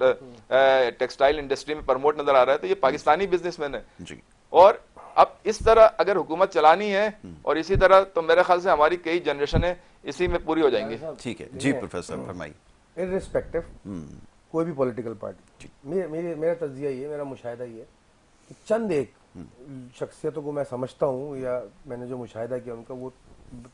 टेक्सटाइल इंडस्ट्री में प्रमोट नजर आ रहा है, तो ये पाकिस्तानी बिजनेसमैन है जी। और अब इस तरह अगर हुकूमत चलानी है और इसी तरह, तो मेरे ख्याल से हमारी कई जनरेशनें इसी में पूरी हो जाएंगी। ठीक है जी प्रोफेसर फरमाइए। इर्रिस्पेक्टिव कोई भी पॉलिटिकल पार्टी, मेरा तज्जिया ये, मेरा मुशाहिदा ये कि चंद एक शख्सियतों को मैं समझता हूँ, या मैंने जो मुशाहिदा किया उनका, वो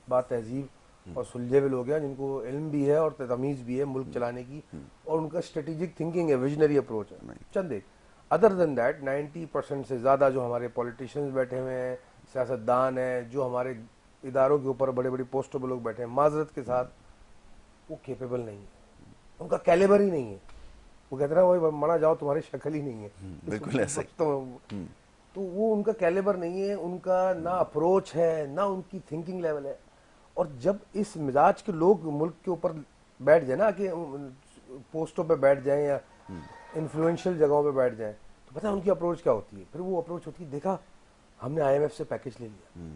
बात तहजीब और सुलझे हुए लोग हैं जिनको इल्म भी है और तमीज़ भी है मुल्क चलाने की, और उनका स्ट्रेटेजिक थिंकिंग है, विजनरी अप्रोच है। चंद एक, अदर देन दैट 90% से ज़्यादा जो हमारे पॉलिटिशियंस बैठे हुए हैं, सियासतदान हैं, जो हमारे इदारों के ऊपर बड़े बड़ी पोस्टों पर लोग बैठे हैं, माजरत के साथ वो केपेबल नहीं है, उनका कैलिबर ही नहीं है। वो कहते हैं वही मना जाओ तुम्हारी शक्ल ही नहीं है, बिल्कुल ऐसा ही। तो वो उनका कैलिबर नहीं है, उनका ना अप्रोच है, ना उनकी थिंकिंग लेवल है। और जब इस मिजाज के लोग मुल्क के ऊपर बैठ जाए ना, कि पोस्टों पे बैठ जाएं या इन्फ्लुएंशियल जगहों पे बैठ जाएं, तो पता है उनकी अप्रोच क्या होती है? फिर वो अप्रोच होती है, देखा हमने IMF से पैकेज ले लिया,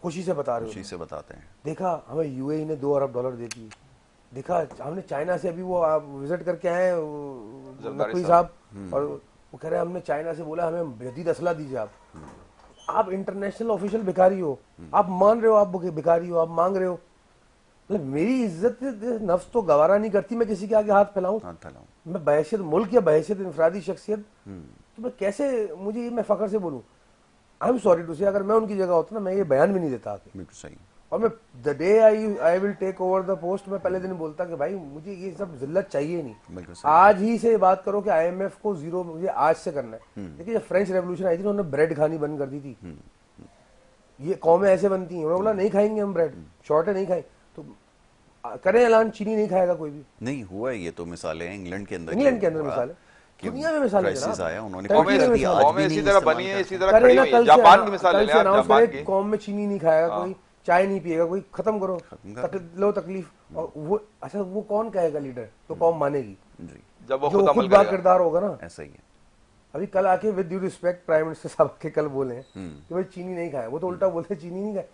खुशी से बता रहे हो, खुशी से बताते हैं, देखा हमें UAE ने 2 अरब डॉलर दे दिए, देखा हमने चाइना से अभी वो आप विजिट करके आए नकवी साहब, और वो कह रहे हैं हमने चाइना से बोला हमें जदीद असला दीजिए। आप इंटरनेशनल ऑफिशियल भिखारी हो, आप मान रहे हो आप भिखारी हो, आप मांग रहे हो। मतलब मेरी इज्जत नफ्स तो गवारा नहीं करती मैं किसी के आगे हाथ फैलाऊं। मैं बहैसियत मुल्क या बहैसियत इंफरादी शख्सियत, तो मैं कैसे, मुझे मैं फख्र से बोलूं, आई एम सॉरी टू से, अगर मैं उनकी जगह होता ना मैं ये बयान भी नहीं देता आके। बिल्कुल सही। और मैं the day I will take over the post, मैं पहले दिन बोलता कि भाई मुझे ये सब जिल्लत चाहिए नहीं, आज ही से बात करो कि IMF को जीरो मुझे आज से करना है। देखिए जब फ्रेंच रेवोल्यूशन आई थी उन्होंने ब्रेड खानी बंद कर दी थी, ये कौमें ऐसे बनती हैं, उन्होंने बोला नहीं खाएंगे हम ब्रेड, शॉर्ट है नहीं खाएंगे, तो करें ऐलान चीनी नहीं खाएगा कोई भी। नहीं हुआ है, ये तो मिसाल है इंग्लैंड के अंदर मिसाल है। कि दुनिया में मिसाल है क्राइसिस जनाब। आया, उन्होंने टर्की कोशिश में कर दी, मिसाल आज कौमें भी इसी नहीं तरह इस्तेमाल बनी है, इसी करते। तरह करे खड़ी ना, हुई कल हैं। से जापान की मिसाल ले लें आप, अनाउंस जापान करे की। कौम में चीनी नहीं खाएगा हाँ। कोई, चाय नहीं पिएगा कोई, खत्म करो, खत्म कर लो तकलीफ। और वो अच्छा वो कौन कहेगा लीडर, तो कौम मानेगी जी, जब वो जो खुद खुद अमल बा करेगा। किरदार होगा ना। ऐसा ही है। अभी कल आके with due respect prime minister साहब के कल बोले हैं कि भाई चीनी नहीं खाए, वो तो उल्टा बोलते हैं चीनी नहीं खाए,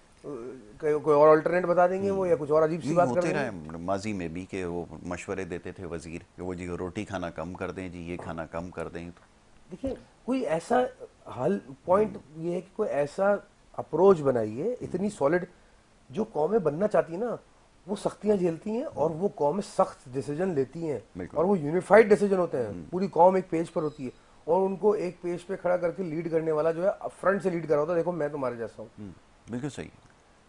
कोई और अल्टरनेट बता देंगे वो, या कुछ और अजीब सी यूं बात कर होते देंगे। रहे माजी में भी कि वो मशवरे देते थे वजीर कि वो जी रोटी खाना कम कर दें जी, ये खाना कम कर दें। तो देखिए कोई ऐसा हल, पॉइंट ये है कि कोई ऐसा अप्रोच बनाइए इतनी सॉलिड, जो कौमें बनना चाहती है ना वो सख्तियां झेलती हैं और वो कौमें सख्त डिसीजन लेती हैं बिल्कुल। और वो यूनिफाइड डिसीजन होते हैं। पूरी कौम एक पेज पर होती है और उनको एक पेज पे खड़ा करके लीड करने वाला जो है फ्रंट से लीड कर रहा होता है, देखो मैं तुम्हारे जैसा हूँ। बिल्कुल सही है।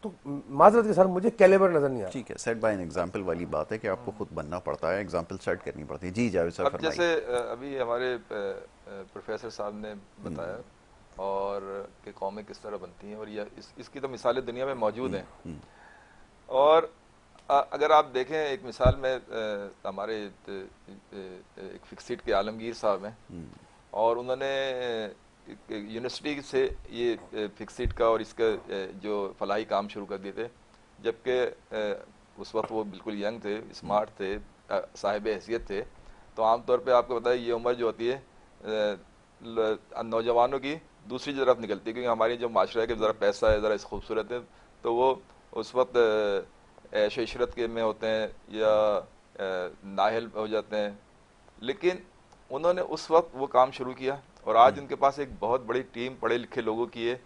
तो माजरत के साथ मुझे कैलिबर नजर नहीं आ रहा। ठीक है, सेट बाय एन एग्जाम्पल वाली बात है कि आपको खुद बनना पड़ता है, एग्जाम्पल सेट करनी पड़ती है। जी जावेद साहब अब फरमाइए। जैसे अभी हमारे प्रोफेसर साहब ने बताया और कि कौमें किस तरह बनती हैं, और ये इसकी तो मिसालें दुनिया में मौजूद हैं। और अगर आप देखें एक मिसाल में हमारे एक फिक्सिट के आलमगीर साहब हैं और उन्होंने यूनिवर्सिटी से ये फिक्सिट का और इसका जो फलाही काम शुरू कर दिए थे, जबकि उस वक्त वो बिल्कुल यंग थे, स्मार्ट थे, साहिब हैसियत थे। तो आमतौर पे आपको पता है ये उम्र जो होती है नौजवानों की दूसरी तरफ निकलती है, क्योंकि हमारी जो माशरा है कि ज़रा पैसा है, ज़रा खूबसूरत है, तो वो उस वक्त ऐश इशरत के में होते हैं या नाहल हो जाते हैं। लेकिन उन्होंने उस वक्त वो काम शुरू किया और आज उनके पास एक बहुत बड़ी टीम पढ़े लिखे लोगों की है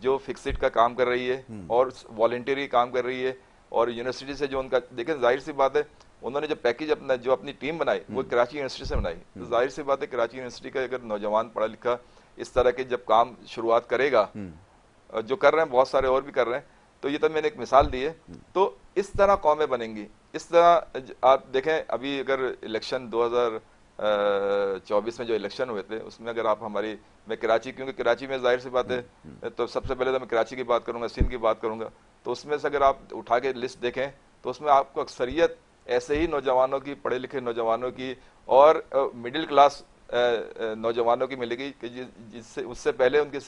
जो फिक्सिट का काम कर रही है और वॉलंटियरी काम कर रही है। और यूनिवर्सिटी से जो उनका, देखें जाहिर सी बात है उन्होंने जो पैकेज अपना जो अपनी टीम बनाई वो कराची यूनिवर्सिटी से बनाई, तो जाहिर सी बात है कराची यूनिवर्सिटी का अगर नौजवान पढ़ा लिखा इस तरह के जब काम शुरुआत करेगा, जो कर रहे हैं बहुत सारे और भी कर रहे हैं, तो ये तो मैंने एक मिसाल दी है। तो इस तरह कौमें बनेंगी। इस तरह आप देखें अभी अगर इलेक्शन 2024 में जो इलेक्शन हुए थे उसमें अगर आप हमारी, मैं कराची, क्योंकि कराची में जाहिर सी बात है तो सबसे पहले तो मैं कराची की बात करूंगा, सिंध की बात करूंगा, तो उसमें से अगर आप उठा के लिस्ट देखें तो उसमें आपको अक्सरियत ऐसे ही नौजवानों की, पढ़े लिखे नौजवानों की और मिडिल क्लास नौजवानों की मिलेगी कि जिससे उससे पहले उनकी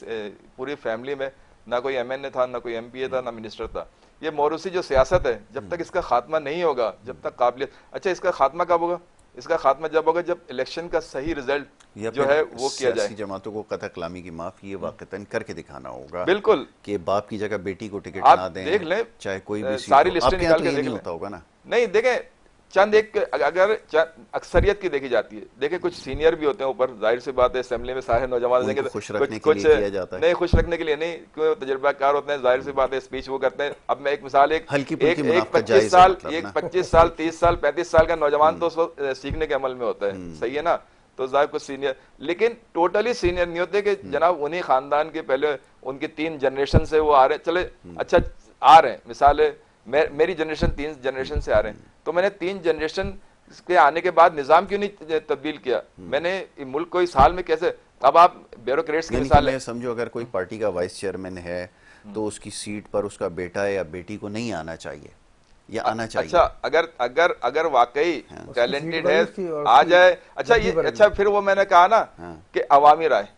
पूरी फैमिली में ना कोई एमएनए था, ना कोई एमपीए था, ना मिनिस्टर था। ये मौरूसी जो सियासत है, जब तक इसका खात्मा नहीं होगा, जब तक काबिलियत, अच्छा इसका खात्मा कब होगा? इसका खात्मा जब होगा जब इलेक्शन का सही रिजल्ट जो है वो किया जाए। जमातों को कतल कलामी की माफी ये वाकईतन करके दिखाना होगा, बिल्कुल, कि बाप की जगह बेटी को टिकट आप ना दें, देख लें, चाहे कोई भी सारी लिस्टें निकाल के नहीं देख होता होगा ना। नहीं देखें, चंद एक अगर अक्सरियत की देखी जाती है, देखें कुछ सीनियर भी होते हैं ऊपर, जाहिर सी बात है असेंबली में सारे नौजवान देंगे, खुश रखने कुछ के लिए किया जाता है। नहीं, खुश रखने के लिए नहीं, क्यों तजुर्बाकार होते हैं, जाहिर सी बात है स्पीच वो करते हैं। अब मैं एक मिसाल, एक 25 साल, एक 25 साल, 30 साल, 35 साल का नौजवान तो उस वक्त सीखने के अमल में होता है, सही है ना, तो जाहिर कुछ सीनियर, लेकिन टोटली सीनियर नहीं होते कि जनाब उन्हीं खानदान के पहले उनकी 3 जनरेशन से वो आ रहे हैं, चले अच्छा आ रहे हैं, मिसाल है मेरी जनरेशन 3 जनरेशन से आ रहे हैं, तो मैंने 3 जनरेशन के आने के बाद निजाम क्यों नहीं तब्दील किया? मैंने मुल्क को इस हाल में कैसे, अब आप ब्यूरोक्रेट्स की मिसाल है, समझो अगर कोई पार्टी का वाइस चेयरमैन है तो उसकी सीट पर उसका बेटा या बेटी को नहीं आना चाहिए या आना चाहिए। अच्छा अगर अगर अगर वाकई टैलेंटेड है आ जाए, अच्छा ये, अच्छा फिर वो मैंने कहा ना कि अवामी राय,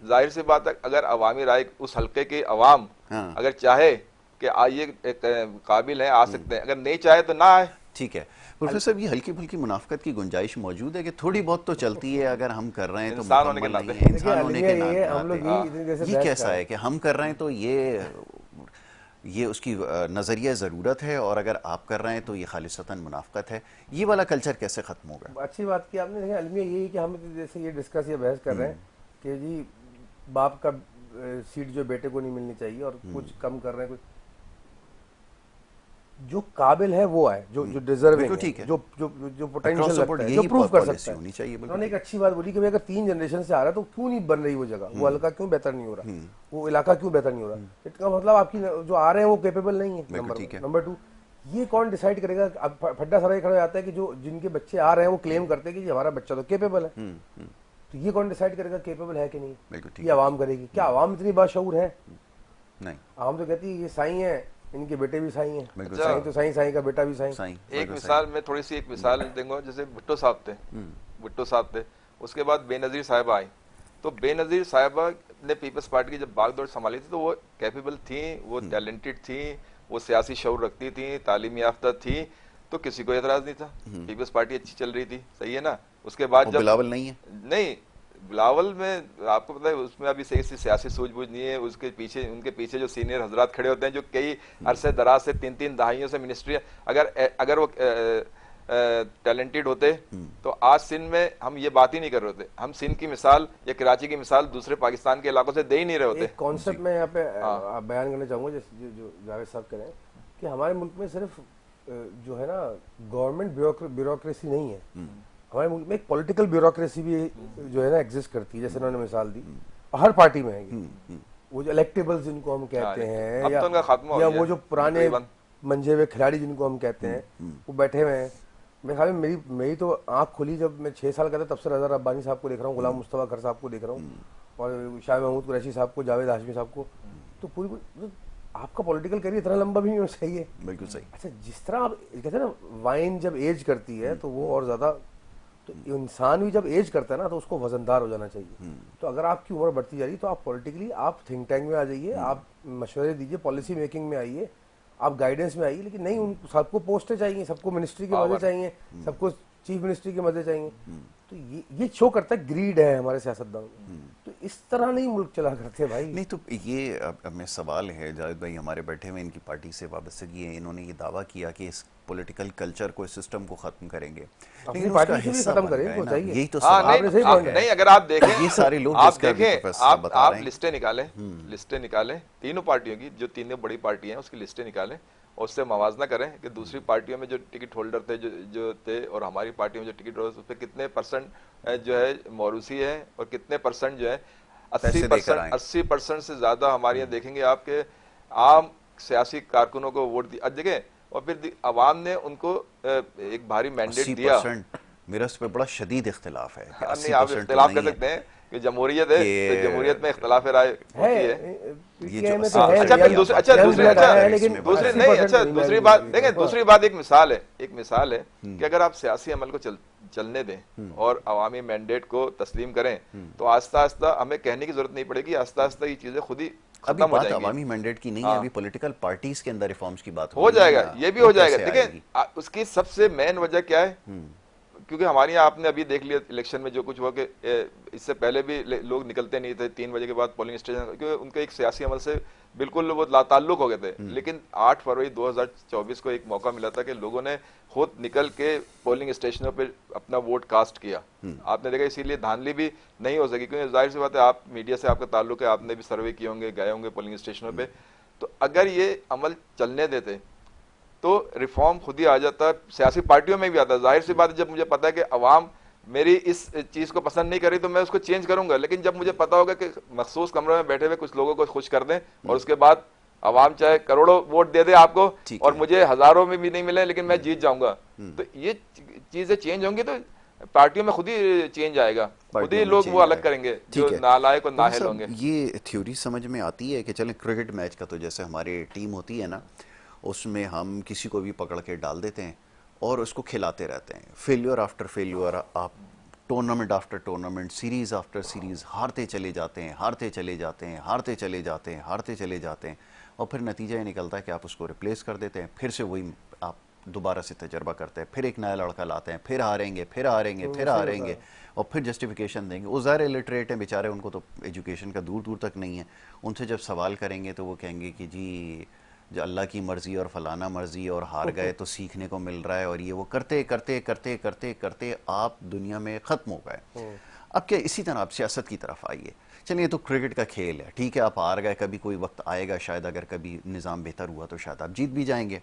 जाहिर सी बात है अगर अवामी राय उस हल्के की अवाम अगर चाहे कि आइए काबिल है आ सकते हैं, अगर नहीं चाहे तो ना आए। ठीक है प्रोफेसर, ये हल्की फुल्की मुनाफकत की गुंजाइश मौजूद है कि थोड़ी बहुत तो चलती है, अगर हम कर रहे हैं तो इंसान होने के नाते, इंसान होने के नाते ये कैसा है कि हम कर रहे हैं तो ये उसकी नजरिया ज़रूरत है, और अगर आप कर रहे हैं तो ये खालिसतन मुनाफकत है। ये वाला कल्चर कैसे खत्म होगा? अच्छी बात की आपने। देखा अलमिया यही कि हम जैसे ये डिस्कस या बहस कर रहे हैं कि जी बाप का सीट जो बेटे को नहीं मिलनी चाहिए और कुछ कम कर रहे हैं, कुछ जो काबिल है वो आए, जो डिजर्विंग है, जो जो जो पोटेंशियल लगता है, जो प्रूव कर सकता है। उन्होंने एक अच्छी बात बोली कि अगर 3 जनरेशन से आ रहा है तो क्यों नहीं बन रही वो जगह, वो हल्का क्यों बेहतर नहीं हो रहा, वो इलाका क्यों बेहतर नहीं हो रहा? इसका मतलब आपकी जो आ रहे हैं वो केपेबल नहीं है, नंबर 2। ये कौन डिसाइड करेगा? अब फड्डा सराय खड़ा हो जाता है कि जो जिनके बच्चे आ रहे हैं वो क्लेम करते हैं कि हमारा बच्चा तो केपेबल है, तो ये कौन डिसाइड करेगा केपेबल है कि नहीं? ये आवाम करेगी। क्या आवाम इतनी बाशऊर है? नहीं, आवाम तो कहती है ये साईं है, इनके बेटे भी साईं हैं, साईं तो साईं, साईं का बेटा भी साईं। एक मिसाल मैं थोड़ी सी एक मिसाल दूंगा, जैसे भुट्टो साहब थे, भुट्टो साहब थे, उसके बाद बेनज़ीर साहिबा आई, तो बेनज़ीर साहिबा ने पीपल्स पार्टी की जब बागडोर संभाली थी तो वो कैपेबल थी, वो टैलेंटेड थी, वो सियासी शऊर रखती थी, तालीम याफ्ता थी, तो किसी को एतराज नहीं था। पीपल्स पार्टी अच्छी चल रही थी, सही है ना। उसके बाद और जब बिलावल नहीं है, नहीं, बिलावल में आपको पता है उसमें अभी सही सी सियासी सूझबूझ नहीं है। उसके पीछे, उनके पीछे जो सीनियर हजरात खड़े होते हैं जो कई अरसे दराज से 3-3 दहाइयों से मिनिस्ट्री, अगर वो टैलेंटेड होते तो आज सिंध में हम ये बात ही नहीं कर रहे होते। हम सिंध की मिसाल या कराची की मिसाल दूसरे पाकिस्तान के इलाकों से दे ही नहीं रहे होते। एक कॉन्सेप्ट मैं यहाँ पे बयान करना चाहूँगा, जैसे जो जावेद साहब कह रहे हैं कि हमारे मुल्क में सिर्फ जो है ना गवर्नमेंट ब्यूरोक्रेसी नहीं है, हमारे मुल्क में एक पॉलिटिकल ब्यूरोक्रेसी भी जो है ना एग्जिस्ट करती है। जैसे उन्होंने मिसाल दी, हर पार्टी में है ये। वो जो इलेक्टेबल्स जिनको हम कहते हैं, अब तो उनका खत्म हो या गया, वो जो पुराने मंजे हुए खिलाड़ी जिनको हम कहते हैं, वो बैठे हुए हैं। मेरे ख्याल में मेरी तो आंख खुली जब मैं 6 साल का था, तब से रज़ा रब्बानी साहब को देख रहा हूँ, गुलाम मुस्तफ़ा खर साहब को देख रहा हूँ, और शाह महमूद कुरैशी साहब को, जावेद हाशमी साहब को। तो पूरी आपका पॉलिटिकल करियर इतना लंबा भी नहीं होना चाहिए। बिल्कुल सही। अच्छा, जिस तरह आप कहते हैं ना वाइन जब एज करती है तो वो और ज़्यादा, तो इंसान भी जब एज करता है ना तो उसको वजनदार हो जाना चाहिए। तो अगर आपकी उम्र बढ़ती जा रही है तो आप पॉलिटिकली आप थिंक टैंक में आ जाइए, आप मशवरे दीजिए, पॉलिसी मेकिंग में आइए, आप गाइडेंस में आइए। लेकिन नहीं, उन सबको पोस्टें चाहिए, सबको मिनिस्ट्री के मजे चाहिए, सबको चीफ मिनिस्ट्री के मजे चाहिए। तो ये शो करता है ग्रीड है हमारे सियासतदानों में। तो इस तरह नहीं मुल्क चला करते भाई। नहीं तो ये अब में सवाल है, जावेद भाई हमारे बैठे हुए, इनकी पार्टी से वाबस्तगी है, इन्होंने ये दावा किया कि इस पॉलिटिकल कल्चर को, इस सिस्टम को खत्म करेंगे, लेकिन उसका पार्टी से भी हिस्सा खत्म बन करें गए तो ना। चाहिए। यही तो हाँ, सवाल नहीं, सही point है। नहीं, अगर आप देखें, ये सारे लोग आप जिसका अभी देखें, प्रोफेसर साहब बता आप रहे हैं। लिस्टें निकालें तीनों पार्टियों की, जो तीनों बड़ी पार्टी हैं उसकी लिस्टें निकालें और उससे मवाजना करें कि दूसरी पार्टियों में जो टिकट होल्डर थे जो थे और हमारी पार्टियों में जो टिकट होल्डर, उस पर कितने % जो है मौरूसी है और कितने % जो है 80% से ज्यादा हमारे यहाँ देखेंगे आपके आम सियासी कारकुनों को वोट दिया देखें, और फिर अवाम ने उनको एक भारी मैंडेट दिया। 80%, मेरा इस पे बड़ा शदीद इख्तिलाफ है कि नहीं, आप 80% इख्तिलाफ तो कर सकते हैं कि जमहूरियत है तो जमहूरियत में इख्तिलाफ राय होती है। ये जो में तो है, अच्छा, फिर दूसरी, अच्छा दूसरी, अच्छा लेकिन दूसरी नहीं, अच्छा दूसरी बात देखें, दूसरी बात एक मिसाल है कि अगर आप सियासी अमल को चलने दें और अवामी मैंडेट को तस्लीम करें तो आस्ता आस्ता हमें कहने की जरूरत नहीं पड़ेगी, आस्ता आस्ता ये चीजें खुद ही अभी खत्म हो बात जाएंगी। अवामी मैंडेट की नहीं है, अभी पॉलिटिकल पार्टीज के अंदर रिफॉर्म्स की बात हो जाएगा, ये भी हो जाएगा। कैसे देखिए आएगी? उसकी सबसे मेन वजह क्या है, क्योंकि हमारे यहाँ आपने अभी देख लिया इलेक्शन में जो कुछ हुआ कि इससे पहले भी लोग निकलते नहीं थे 3 बजे के बाद पोलिंग स्टेशन, क्योंकि उनके एक सियासी अमल से बिल्कुल वो लाताल्लुक हो गए थे। लेकिन 8 फरवरी 2024 को एक मौका मिला था कि लोगों ने खुद निकल के पोलिंग स्टेशनों पे अपना वोट कास्ट किया। आपने देखा, इसीलिए धांधली भी नहीं हो सकी, क्योंकि जाहिर सी बात है आप मीडिया से आपका ताल्लुक है, आपने भी सर्वे किए होंगे, गए होंगे पोलिंग स्टेशनों पे। तो अगर ये अमल चलने देते तो रिफॉर्म खुद ही आ जाता, सियासी पार्टियों में भी आता। जाहिर सी बात है, जब मुझे पता है कि अवाम मेरी इस चीज को पसंद नहीं करी तो मैं उसको चेंज करूंगा। लेकिन जब मुझे पता होगा कि मखसूस कमरे में बैठे हुए कुछ लोगों को खुश कर दें और उसके बाद अवाम चाहे करोड़ों वोट दे दे आपको और मुझे हजारों में भी नहीं मिले लेकिन मैं जीत जाऊंगा, तो ये चीजें चेंज होंगी तो पार्टियों में खुद ही चेंज आएगा, खुद ही लोग वो अलग करेंगे जो नालायक और नाअहल होंगे। ये थ्योरी समझ में आती है कि चलें क्रिकेट मैच का, तो जैसे हमारी टीम होती है ना, उसमें हम किसी को भी पकड़ के डाल देते हैं और उसको खिलाते रहते हैं, फेल्यूर आफ्टर फेल्यूर, आप tournament after tournament, series after series हारते चले जाते हैं, हारते चले जाते हैं, हारते चले जाते हैं, हारते चले जाते हैं, और फिर नतीजा ये निकलता है कि आप उसको रिप्लेस कर देते हैं, फिर से वही आप दोबारा से तजर्बा करते हैं, फिर एक नया लड़का लाते हैं, फिर हारेंगे, फिर हारेंगे, फिर हारेंगे, और फिर जस्टिफिकेशन देंगे। वो ज़ाहिर इलिटरेट हैं बेचारे, उनको तो एजुकेशन का दूर दूर तक नहीं है। उनसे जब सवाल करेंगे तो वो कहेंगे कि जी जो अल्लाह की मर्ज़ी और फलाना मर्ज़ी और हार गए तो सीखने को मिल रहा है, और ये वो करते करते करते करते करते आप दुनिया में ख़त्म हो गए। अब क्या इसी तरह आप सियासत की तरफ आइए। चलिए, तो क्रिकेट का खेल है, ठीक है, आप हार गए, कभी कोई वक्त आएगा शायद, अगर कभी निज़ाम बेहतर हुआ तो शायद आप जीत भी जाएंगे।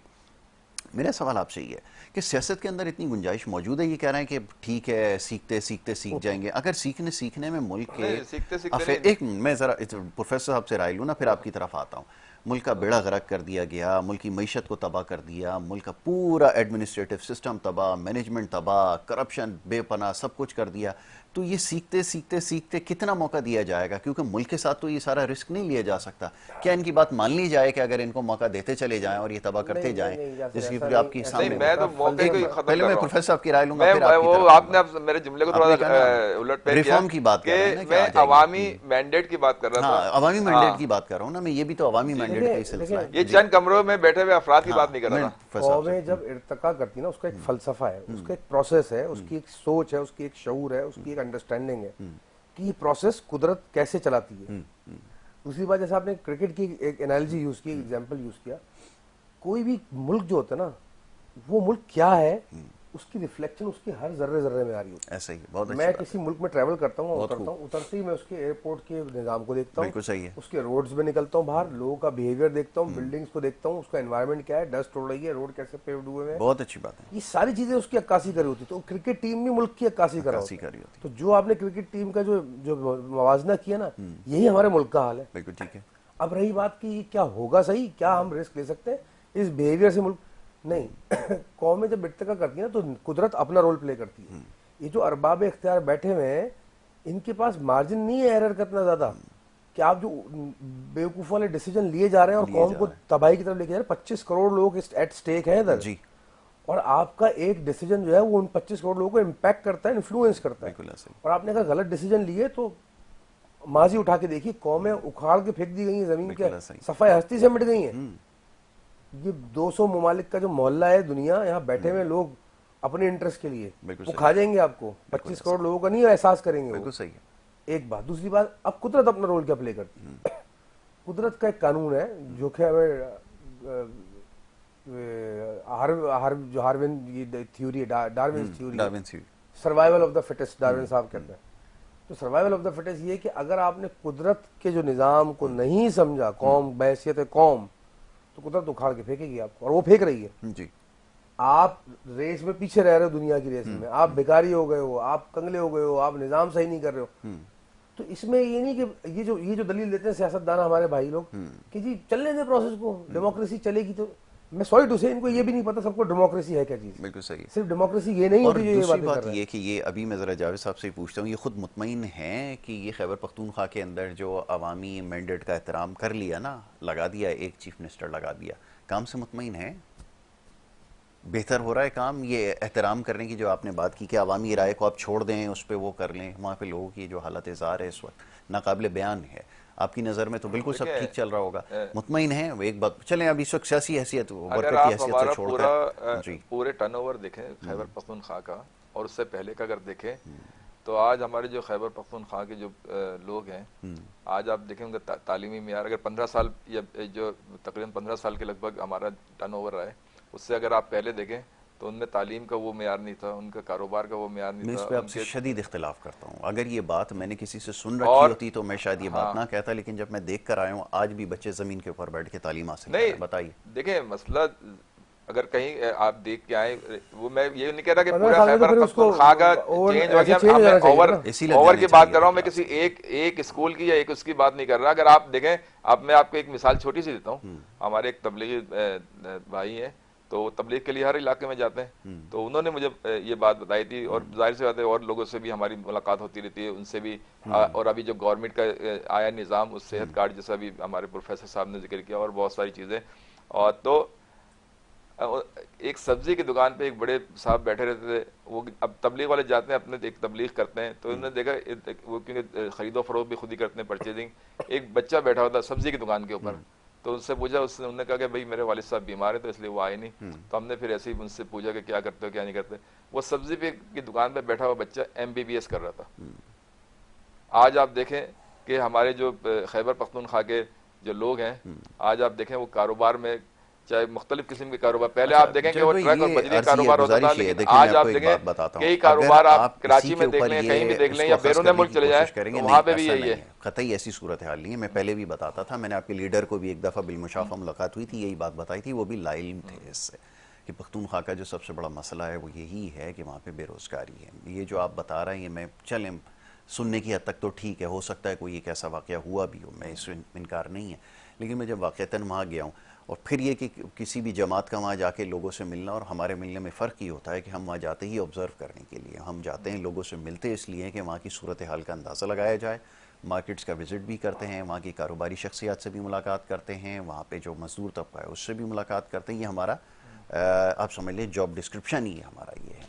मेरा सवाल आपसे ये है कि सियासत के अंदर इतनी गुंजाइश मौजूद है, ये कह रहे हैं कि ठीक है सीखते सीखते सीख जाएंगे। अगर सीखने में मुल्क के एक मैं ज़रा प्रोफेसर साहब से राय लूँ ना, फिर आपकी तरफ आता हूँ। मुल्क का बेड़ा गर्क कर दिया गया, मुल्क की मईशत को तबाह कर दिया, मुल्क का पूरा एडमिनिस्ट्रेटिव सिस्टम तबाह, मैनेजमेंट तबाह, करप्शन बेपनाह, सब कुछ कर दिया। तो ये सीखते सीखते सीखते कितना मौका दिया जाएगा, क्योंकि मुल्क के साथ तो ये सारा रिस्क नहीं लिया जा सकता। क्या इनकी बात मान ली जाए कि अगर इनको मौका देते चले जाएं और ये तबाह करते नहीं जाएं, नहीं यासिर, जिसकी ऐसा फिर नहीं, आपकी ऐसा नहीं, सामने मैं तो होता। मौके को ही फलसफा खत्म पहले कर मैं रहा हूँ। प्रोफेसर साहब की राय लूंगा, मैं फिर आपकी वो तरफ आपने आऊंगा। अब मेरे जुमले को आपने थोड़ा कहा ना, उलट फेर किया रिफॉर्म की बात कर रहे हैं ना कि कि आ मैं जाएंगे। अवामी मैंडेट की बात कर रहा हाँ, था। अवामी हाँ, मैंडेट की बात कर रहा हूँ ना मैं, ये भी तो अवामी मैंडेट का ही देखिए सिलसिला है। ये जी, चंद कमरों में बैठे हुए अफराद की हाँ, बात नहीं कर मैं रहा था। प्रोफेसर साहब कौमें से जब इर्तिका करती है ना, उसका एक फलसफा है, उसका एक प्रोसेस है, उसकी एक सोच है, उसकी एक शऊर है, उसकी एक अंडरस्टैंडिंग है कि ये प्रोसेस कुदरत कैसे चलाती है। दूसरी बात, जैसे आपने क्रिकेट की एक एनालॉजी यूज की, एग्जांपल यूज किया, कोई भी मुल्क जो होता है ना, वो मुल्क क्या है उसकी रिफ्लेक्शन उसके हर जर्रे जर्रे में आ रही होती है। ऐसा ही है, बहुत अच्छी मैं बात किसी मुल्क में ट्रैवल करता हूँ, बहुत उतरता हूँ, उतरते ही मैं उसके एयरपोर्ट के निज़ाम को देखता हूँ, बिल्कुल सही है। उसके रोड्स में निकलता हूँ बाहर, लोगों का बिहेवियर देखता हूँ, बिल्डिंग्स को देखता हूँ, उसका एनवायरनमेंट क्या है, डस्ट उड़ रही है, रोड कैसे पेव्ड हुए हैं, बहुत अच्छी बात है, ये सारी चीजें उसकी अक्कासी कर रही होती। तो क्रिकेट टीम भी मुल्क की अक्कासी कर रहा अक्कासी होता है। कर रही होती। तो जो आपने क्रिकेट टीम का जो जो मवाजना किया ना, यही हमारे मुल्क का हाल है। बिल्कुल ठीक है। अब रही बात कि क्या होगा सही, क्या हम रिस्क ले सकते हैं इस बिहेवियर से मुल्क, नहीं कौमें जब इर्तिका करती है ना, तो कुदरत अपना रोल प्ले करती है। ये जो अरबाब इख्तियार बैठे हुए हैं, इनके पास मार्जिन नहीं है एरर का इतना ज्यादा कि आप जो बेवकूफ वाले डिसीजन लिए जा रहे हैं और लिए कौम जा को रहे हैं। तबाही की तरफ लेके जा रहे हैं। 25 करोड़ लोग एट स्टेक हैं इधर, जी, और आपका एक डिसीजन जो है वो उन 25 करोड़ लोगों को इम्पैक्ट करता है, इन्फ्लुएंस करता है। बिल्कुल ऐसे ही। और आपने अगर गलत डिसीजन लिए तो माजी उठा के देखिए, कौमें उखाड़ के फेंक दी गई हैं जमीन बिल्कुल के, ऐसा ही। सफाई हस्ती से मिट गई हैं। ये 200 ममालिक का जो मोहल्ला है दुनिया, यहाँ बैठे हुए लोग अपने इंटरेस्ट के लिए बिल्कुल वो सही। खा जाएंगे आपको। 25 करोड़ लोगों का नहीं एहसास करेंगे बिल्कुल वो। सही है। एक बात। दूसरी बात, अब कुदरत अपना रोल क्या प्ले करती है? कुदरत का एक कानून है जो कि हमें हार्विन ये थ्योरी है, Darwin theory, Darwin theory. Survival of the fittest, Darwin साहब कहते हैं। तो सर्वाइवल ऑफ द फिटेस्ट ये कि अगर आपने कुदरत के जो निज़ाम को नहीं समझा, कौम बहैसियत कौम, तो कुदरत उखाड़ के फेंकेगी आपको, और वो फेंक रही है। जी, आप रेस में पीछे रह रहे हो, दुनिया की रेस में आप भिखारी हो गए हो, आप कंगले हो गए हो, आप निज़ाम सही नहीं कर रहे हो। तो इसमें ये नहीं कि ये जो दलील देते हैं सियासतदान हमारे भाई लोग कि जी चलने दे प्रोसेस को, डेमोक्रेसी चलेगी, तो मैं सॉरी टू से, इनको ये भी नहीं पता सबको डेमोक्रेसी है क्या चीज। बिल्कुल सही है। सिर्फ डेमोक्रेसी ये नहीं और होती जो ये दूसरी बातें कर बात रहे ये हैं। कि ये अभी मैं ज़रा जावेद साहब से ही पूछता हूँ, ये खुद मुतमईन हैं कि ये खैबर पख्तूनख्वा के अंदर जो अवामी मैंडेट का एहतराम कर लिया ना, लगा दिया, एक चीफ मिनिस्टर लगा दिया, काम से मुतमईन है? बेहतर हो रहा है काम ये एहतराम करने की जो आपने बात की कि अवामी राय को आप छोड़ दें, उस पर वो कर लें? वहाँ पे लोगों की जो हालत इज़हार है इस वक्त नाकाबिल बयान है। आपकी नज़र में तो बिल्कुल सब ठीक चल रहा होगा, मुतमईन है? वो एक बात चलें, अब इस वक्त सियासी हैसियत अगर वर्कर की आप हैसियत हमारा से छोड़कर जी पूरे टर्नओवर देखें खैबर पख्तूनख्वा का और उससे पहले का अगर देखें, तो आज हमारे जो खैबर पख्तूनख्वा के जो लोग हैं, आज आप देखें उनका तालीमी मेयार अगर 15 साल या जो तकरीबन 15 साल के लगभग हमारा टर्नओवर रहा है, उससे अगर आप पहले देखें तो उनमें तालीम का वो मेयार नहीं था, उनका कारोबार का वो मेयार मैं नहीं इस था। पे आपसे शदीद इख्तिलाफ करता हूँ। अगर ये बात मैंने किसी से सुन रखी और होती तो मैं शायद ये बात ना कहता, लेकिन जब मैं देख कर आया हूँ आज भी बच्चे ज़मीन के ऊपर बैठ के तालीम हासिल कर रहे नहीं, हैं। बताइए। देखिए मसला अगर कहीं आप देख के आए, वो मैं ये नहीं कह रहा कि 15 पूरा साल में तो खैबर फिर उसको पख्तूनख्वा का ओवर चेंज हो ऐसे गया। change हो जाना चाहिए ओवर ना। इसी लग ओवर जाने की बात चाहिए कर रहा हूँ मैं, थे किसी एक स्कूल की या एक उसकी बात नहीं कर रहा। अगर आप देखें, अब मैं आपको एक मिसाल छोटी सी देता हूँ। हमारे एक तबलीगी भाई हैं, तो तबलीग के लिए हर इलाके में जाते हैं, तो उन्होंने मुझे ये बात बताई थी, और जाहिर सी बात है और लोगों से भी हमारी मुलाकात होती रहती है, उनसे भी। और अभी जो गवर्नमेंट का आया निज़ाम, उस सेहत कार्ड जैसा भी हमारे प्रोफेसर साहब ने जिक्र किया, और बहुत सारी चीज़ें। और तो एक सब्जी की दुकान पे एक बड़े साहब बैठे रहते थे, वो अब तबलीग वाले जाते हैं, अपने एक तबलीग करते हैं, तो उन्होंने देखा वो क्योंकि खरीदो फरोख्त भी खुद ही करते हैं, परचेजिंग। एक बच्चा बैठा हुआ था सब्जी की दुकान के ऊपर, तो उनसे पूछा, उसने उन्होंने कहा कि भाई मेरे वालिद साहब बीमार है तो इसलिए वो आए नहीं। तो हमने फिर ऐसे ही उनसे पूछा कि क्या करते हो क्या नहीं करते। वो सब्जी की दुकान पे बैठा हुआ बच्चा MBBS कर रहा था। आज आप देखें कि हमारे जो खैबर पख्तूनख्वा के जो लोग हैं, आज आप देखें वो कारोबार में, चाहे मुख्तलिफ किस्म के कारोबार, पहले आप देखें कि वो ट्रक और बजरी कारोबार होता था, लेकिन आज आप देखें कई कारोबार आप कराची में देख लें, कहीं भी देख लें, या बैरून मुल्क चले जाएं, तो वहाँ पे भी यही है। कतई ऐसी सूरत हाल नहीं है। मैं पहले भी बताता था, मैंने आपके लीडर को भी एक दफ़ा बिलमुशाफा मुलाकात हुई थी, यही बात बताई थी, वो भी लाइल्म थे इससे कि पख्तूनख्वा का जो सबसे बड़ा मसला है वो यही है कि वहाँ पे बेरोज़गारी है। ये जो आप बता रहे हैं, मैं चलें सुनने की हद तक तो ठीक है, हो सकता है कोई एक ऐसा वाक़या हुआ भी हो, मैं इससे इनकार नहीं है, लेकिन मैं जब वाक़तन वहाँ गया हूँ और फिर ये कि किसी भी जमात का वहाँ जाके लोगों से मिलना और हमारे मिलने में फ़र्क ये होता है कि हम वहाँ जाते ही ऑब्ज़र्व करने के लिए, हम जाते हैं लोगों से मिलते इसलिए हैं कि वहाँ की सूरत हाल का अंदाज़ा लगाया जाए, मार्केट्स का विज़िट भी करते हैं, वहाँ की कारोबारी शख्सियात से भी मुलाकात करते हैं, वहाँ पे जो मज़दूर तबका है उससे भी मुलाकात करते हैं। ये हमारा आप समझ लें जॉब डिस्क्रिप्शन ही हमारा ये है।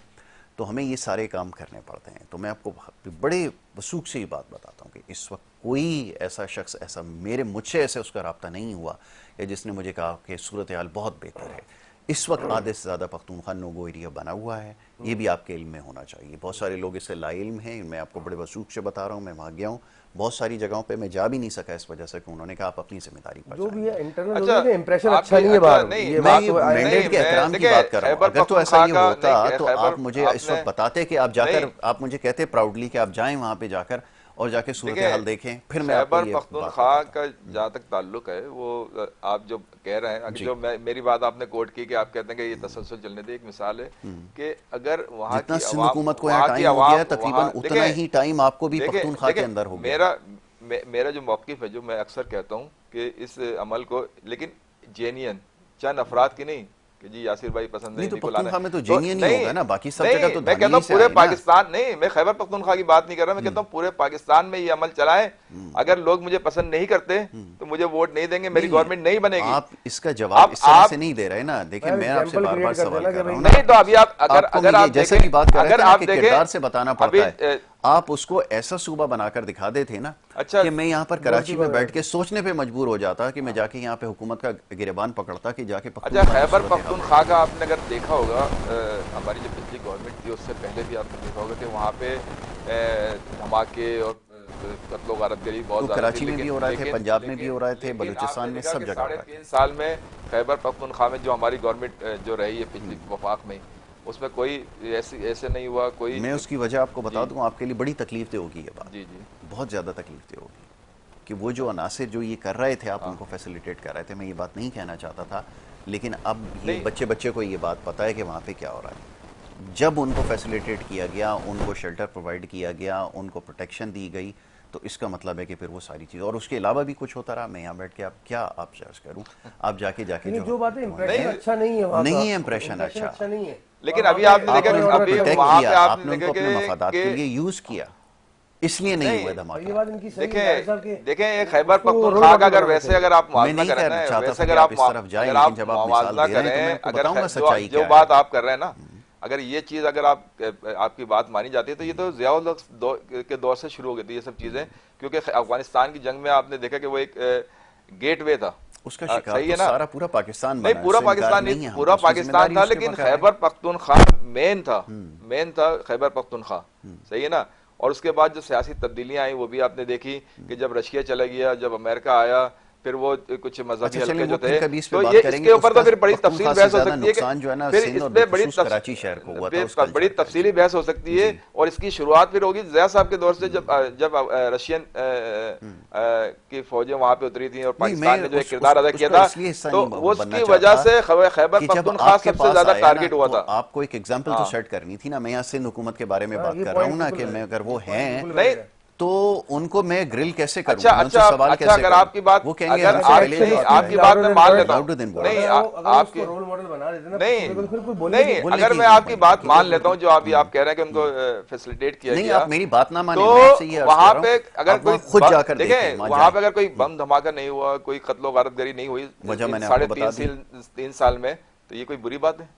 तो हमें ये सारे काम करने पड़ते हैं। तो मैं आपको बड़े वसूख से ये बात बताता हूँ कि इस वक्त कोई ऐसा शख्स ऐसा मुझसे ऐसे उसका रब्ता नहीं हुआ या जिसने मुझे कहा कि सूरत हाल बहुत बेहतर है। इस वक्त आधे से ज़्यादा पख्तूनख्वा नो गो एरिया बना हुआ है, ये भी आपके इल्म में होना चाहिए। बहुत सारे लोग इससे लाइल्म हैं, मैं आपको बड़े वसूख से बता रहा हूँ। मैं वहाँ गया हूँ, बहुत सारी जगहों पे मैं जा भी नहीं सका इस वजह से कि उन्होंने कहा आप अपनी जिम्मेदारी पर जो भी जाएंगे। है इंटरनल अच्छा, इंप्रेशन आप अच्छा भी- नहीं है अच्छा, बाहर, नहीं, ये मैं बात ये तो मैंडेट के एहतराम की देखिए, बात कर रहा हूँ। खैबर अगर तो ऐसा ये पख्तूनख्वा का होता नहीं, तो खैबर आप मुझे इस आपने- वक्त बताते कि आप जाकर नहीं, आप मुझे कहते प्राउडली कि आप जाएं वहाँ पे जाकर और जाके सूरत देखिए, हाल देखें, फिर मैं आपको खैबर ये बात पख्तूनख्वा बताता। का जहाँ तक ताल्लुक है वो आप जो कह रहे हैं, जी। जो मेरी बात आपने कोट की कि आप कहते हैं कि ये तसलसल चलने दे, एक मिसाल है कि अगर वहाँ जितना की सिंध आवाम, हुकूमत को वहाँ यहाँ की टाइम हो आवाम, गया है तकरीबन वहाँ- उतना देखिए, ही टाइम आपको भी देखिए, पख्तूनख्वा के देखिए, अंदर हो गया। मेरा जो मौक़िफ़ है, जो मैं अक्सर कहता हूँ कि इस अमल को, लेकिन जेन्युइन चंद अफराद की नहीं कि जी यासिर भाई पसंद नहीं नहीं, तो इन्हीं को लाना पख्तूनख्वा है। में तो जेन्युइन ही होगा ना, बाकी सब नहीं, जगह तो मैं कहता धांधली हूँ से पूरे आए ना। पाकिस्तान, नहीं, मैं खैबर पख्तूनख्वा की बात नहीं कर रहा, मैं कहता हूँ पूरे पाकिस्तान में ये अमल चलाएं। अगर लोग मुझे पसंद नहीं करते तो मुझे वोट नहीं देंगे, मेरी गवर्नमेंट नहीं बनेगी। आप इसका जवाब अब इस तरह आप से नहीं दे रहे ना। देखिए मैं मैं आपसे एग्जाम्पल बार बार क्रिएट कर सवाल देना कर कि रहा हूँ भाई- ना। नहीं तो अभी आप आपको अगर ये आप जैसे देखें, भी बात कर रहे अगर थे ना आप कि देखें, किरदार से बताना अभी पड़ता है, आप उसको ऐसा सूबा बनाकर दिखा देते ना अच्छा, कि मैं यहाँ पर कराची में बैठ के सोचने पे मजबूर हो जाता कि मैं जाके यहाँ पे हुकूमत का गिरबान पकड़ता कि जाके अच्छा, पख्तूनख्वा की खैबर सूरत हाल पख्तूनख्वा का आपने अगर देखा होगा, हमारी जो पिछली गवर्नमेंट थी उससे पहले भी आपने देखा होगा कि वहाँ पे धमाके और कत्लो गारतगरी बहुत तो ज़्यादा कराची थी, में भी लेकिन- हो रहे थे, लेकिन- पंजाब में भी लेकिन- हो रहे थे, लेकिन बलूचिस्तान आपने में, देखा सब कि जगह हो रहे 3.5 साल में खैबर पख्तूनख्वा में जो हमारी गवर्नमेंट जो रही है पिछली वफाक में, उसमें कोई ऐसे नहीं हुआ कोई। मैं उसकी वजह आपको बता जी। दूं, आपके लिए बड़ी तकलीफ दे होगी ये बात, जी जी बहुत ज़्यादा तकलीफ दे होगी कि वो जो अनासिर जो ये कर रहे थे, आप हाँ। उनको फैसिलिटेट कर रहे थे। मैं ये बात नहीं कहना चाहता था, लेकिन अब ये नहीं। बच्चे बच्चे को ये बात पता है कि वहाँ पे क्या हो रहा है। जब उनको फैसिलिटेट किया गया, उनको शेल्टर प्रोवाइड किया गया, उनको प्रोटेक्शन दी गई, तो इसका मतलब है कि फिर वो सारी चीज़ और उसके अलावा भी कुछ होता रहा। मैं यहाँ बैठ के आप क्या आप जज करूँ, आप जाके लेकिन जो बात है इंप्रेशन नहीं, अच्छा नहीं है वहाँ नहीं का, है इंप्रेशन अच्छा नहीं है। लेकिन और अभी वहाँ आप पे देखें, एक अभी protect वहाँ पे किया, आपने आपने उनको देखा अपने मफादात के कि- लिए यूज़ किया, इसलिए नहीं नहीं, हुआ और ये धमाका। बात इनकी सही है भाई साहब के देखें ये खैबर उसको रोल पख्तूनख्वा का मॉडल अगर बनाना वैसे चाहिए। अगर आप मैं मुआवजा नहीं करें कहना ना, चाहता वैसे था कि अगर आप आप इस तरफ जाएं, अगर लेकिन आप जब आप मुआवजा मिसाल दे रहे हैं करें, तो मैं आपको अगर बताऊंगा सच्चाई जो क्या बात है। आप कर रहे हैं ना, अगर ये चीज़ अगर आप आपकी बात मानी जाती है तो ये तो ज़ियाउल हक के दौर से शुरू हो गई थी ये सब चीज़ें, क्योंकि अफगानिस्तान की जंग में आपने देखा कि वो एक गेटवे था, उसका शिकार सही तो है ना? सारा पूरा पाकिस्तान नहीं, बना, पूरा इससे इनकार पाकिस्तान नहीं नहीं, है, हम पूरा उसकी पाकिस्तान जिम्मेदारी था, उसके लेकिन बकाया है। खैबर पख्तूनख्वा मेन था खैबर पख्तूनख्वा, सही है ना? और उसके बाद जो सियासी तब्दीलियां आई वो भी आपने देखी कि जब रशिया चला गया, जब अमेरिका आया, फिर वो कुछ मजहबी अच्छा, चलें हल्के वो जो फिर थे, कभी इस पे तो बात ये करेंगे। इसके ऊपर तो उसका फिर बड़ी पख्तूनख्वा तफसील से बहस हो ज्यादा सकती है नुकसान जो है ना फिर सिंध इस और पे बड़ी बिलखुसूस कराची शहर को हुआ था, उसका बड़ी तफसीली बहस हो सकती है। और इसकी शुरुआत फिर होगी ज़िया साहब के दौर से, जब रशियन की फौजें वहां पे उतरी थी और पाकिस्तान ने जो एक किरदार अदा किया था, तो उसकी वजह से खैबर पख्तूनख्वा सबसे ज्यादा टारगेट हुआ था। आपको एक एग्जाम्पल तो सेट करनी थी ना। मैं यहाँ सिंध हुकूमत के बारे में हाँ, बात ये कर रहा हूँ point ना बिल्कुल कि मैं है। अगर वो हैं नहीं, तो उनको मैं ग्रिल कैसे करूं, अच्छा मैं उनसे अच्छा सवाल अच्छा कैसे अगर करूं? आपकी बात, वो कहेंगे अगर हमसे पहले जो आपकी बात मैं मान लेता हूँ, नहीं आपके रोल मॉडल बना देते ना, तो फिर कोई बोलने नहीं, बोलने अगर की मैं आपकी नहीं, बात ठीक मान है, लेता हूँ जो अभी आप कह रहे हैं कि उनको फैसिलिटेट किया नहीं, गया, आप मेरी बात ना माने, तो मैं आपसे ये अर्ज वहां कर पे रहा हूं, अगर आप कोई वहां खुद जाकर देखें, देखें, वहां वहां पे जाएं। अगर कोई बम धमाका नहीं हुआ, कोई कत्लो गारतगरी नहीं हुई वजह मैंने साढ़े आपको बता दी। 3 साल में, तो ये कोई बुरी बात है?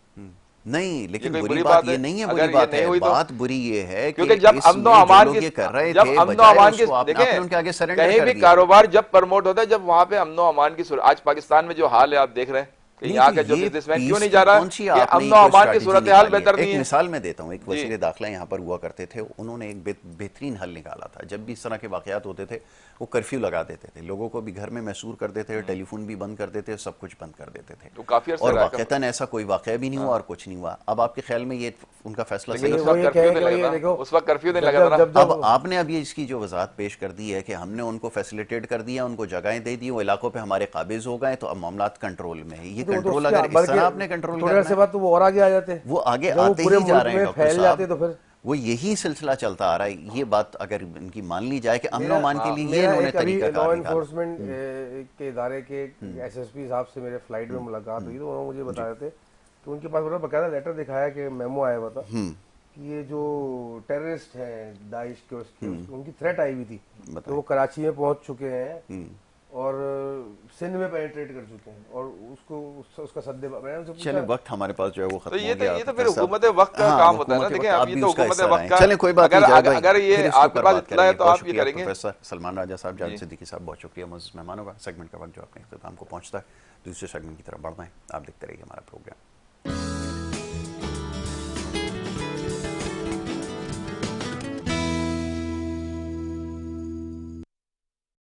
नहीं, लेकिन कोई बुरी बात ये नहीं है, अगर बुरी ये बात नहीं है, हुई तो, बात बुरी ये है क्योंकि जब इसमें अमनो जो अमान लोग की ये कर रहे जब थे, अमनो बजाय अमान की उसको आपने देखें, उनके आगे सरेंडर कहीं कर भी दिया। कारोबार जब प्रमोट होता है, जब वहां पे अमनो अमान की आज पाकिस्तान में जो हाल है आप देख रहे हैं कि नहीं, यहाँ तो के जो ये बिजनेसमैन क्यों पीस नहीं की जा रहा कौन सी है, आपने अमनो कोई अमान की स्ट्रैटेजी सूरत हाल निकाली है? बेहतर एक नहीं है। मिसाल मैं देता हूँ, एक जी। वज़ीर दाखिला यहाँ पर हुआ करते थे, उन्होंने एक बेहतरीन हल निकाला था। जब भी इस तरह के वाक़यात होते थे वो कर्फ्यू लगा देते थे, लोगों को भी घर में महसूर कर देते थे, टेलीफोन भी बंद कर देते, सब कुछ बंद कर देते थे, तो काफी अर्से और रहा वाक़तन ऐसा कोई वाक़या भी नहीं हुआ और कुछ नहीं हुआ। अब आपके ख्याल में ये उनका फैसला सही लेकिन है? उस वक्त ये कर्फ्यू कहे नहीं कि लगा ये देखो, था, उस वक्त कर्फ्यू नहीं जब- लगा था जब- ना। अब आपने अभी इसकी जो वजाहत पेश कर दी है कि हमने उनको फैसिलिटेट कर दिया, उनको जगहें दे दी, वो इलाकों पे हमारे काबिज हो गए, तो अब मामला कंट्रोल में है। ये कंट्रोल उसके अगर इस बल्कि तरह आपने कंट्रोल थोड़ी करना देर से है, बाद तो वो और आगे आ जाते हैं, वो आगे जब वो आते पूरे ही जा मुल्क रहे हैं में डॉक्टर फैल साहब। जाते तो फिर वो यही सिलसिला चलता आ रहा है। ये बात अगर इनकी मान ली जाए कि अमन मेरा- अमान के लिए ये मेरा इन्होंने एक अभी तरीका लॉ कार निकाला। इन्फोर्समेंट के इदारे के एसएसपी साहब से मेरे फ्लाइट में मुलाकात हुई, तो उन्होंने मुझे बता रहे थे कि उनके पास बड़ा बकायदा लेटर दिखाया कि मेमो आया हुआ था कि ये जो टेररिस्ट हैं दाइश के उनकी थ्रेट आई हुई थी, तो वो कराची में पहुंच चुके हैं और सिंध में पेनिट्रेट कर चुके हैं और उसका सद्दे मैंने उनसे पूछा। चले वक्त हमारे पास जो है वो खत्म तो हो गया। ये तो फिर सब- हुकूमत वक्त का हाँ, काम होता है ना। हुकूमत देखिए वक्त, अब आप ये भी तो उसका हुकूमत हिस्सा वक्त रहे। का, चलें कोई बात नहीं, जावेद भाई, अगर फिर ये इसके आपके ऊपर पास बात इत्तला है करेंगे। तो बहुत आप भी शुक्रिया करेंगे। प्रोफेसर सलमान राजा साहब, जावेद जी। सिद्दीकी साहब, बहुत शुक्रिया। मुअज़्ज़ज़ मेहमानों का सेगमेंट का वक्त जो अपने इख्तिताम को पहुंचता है, दूसरे सेगमेंट की तरफ बढ़ना है। आप देखते रहिए हमारा प्रोग्राम।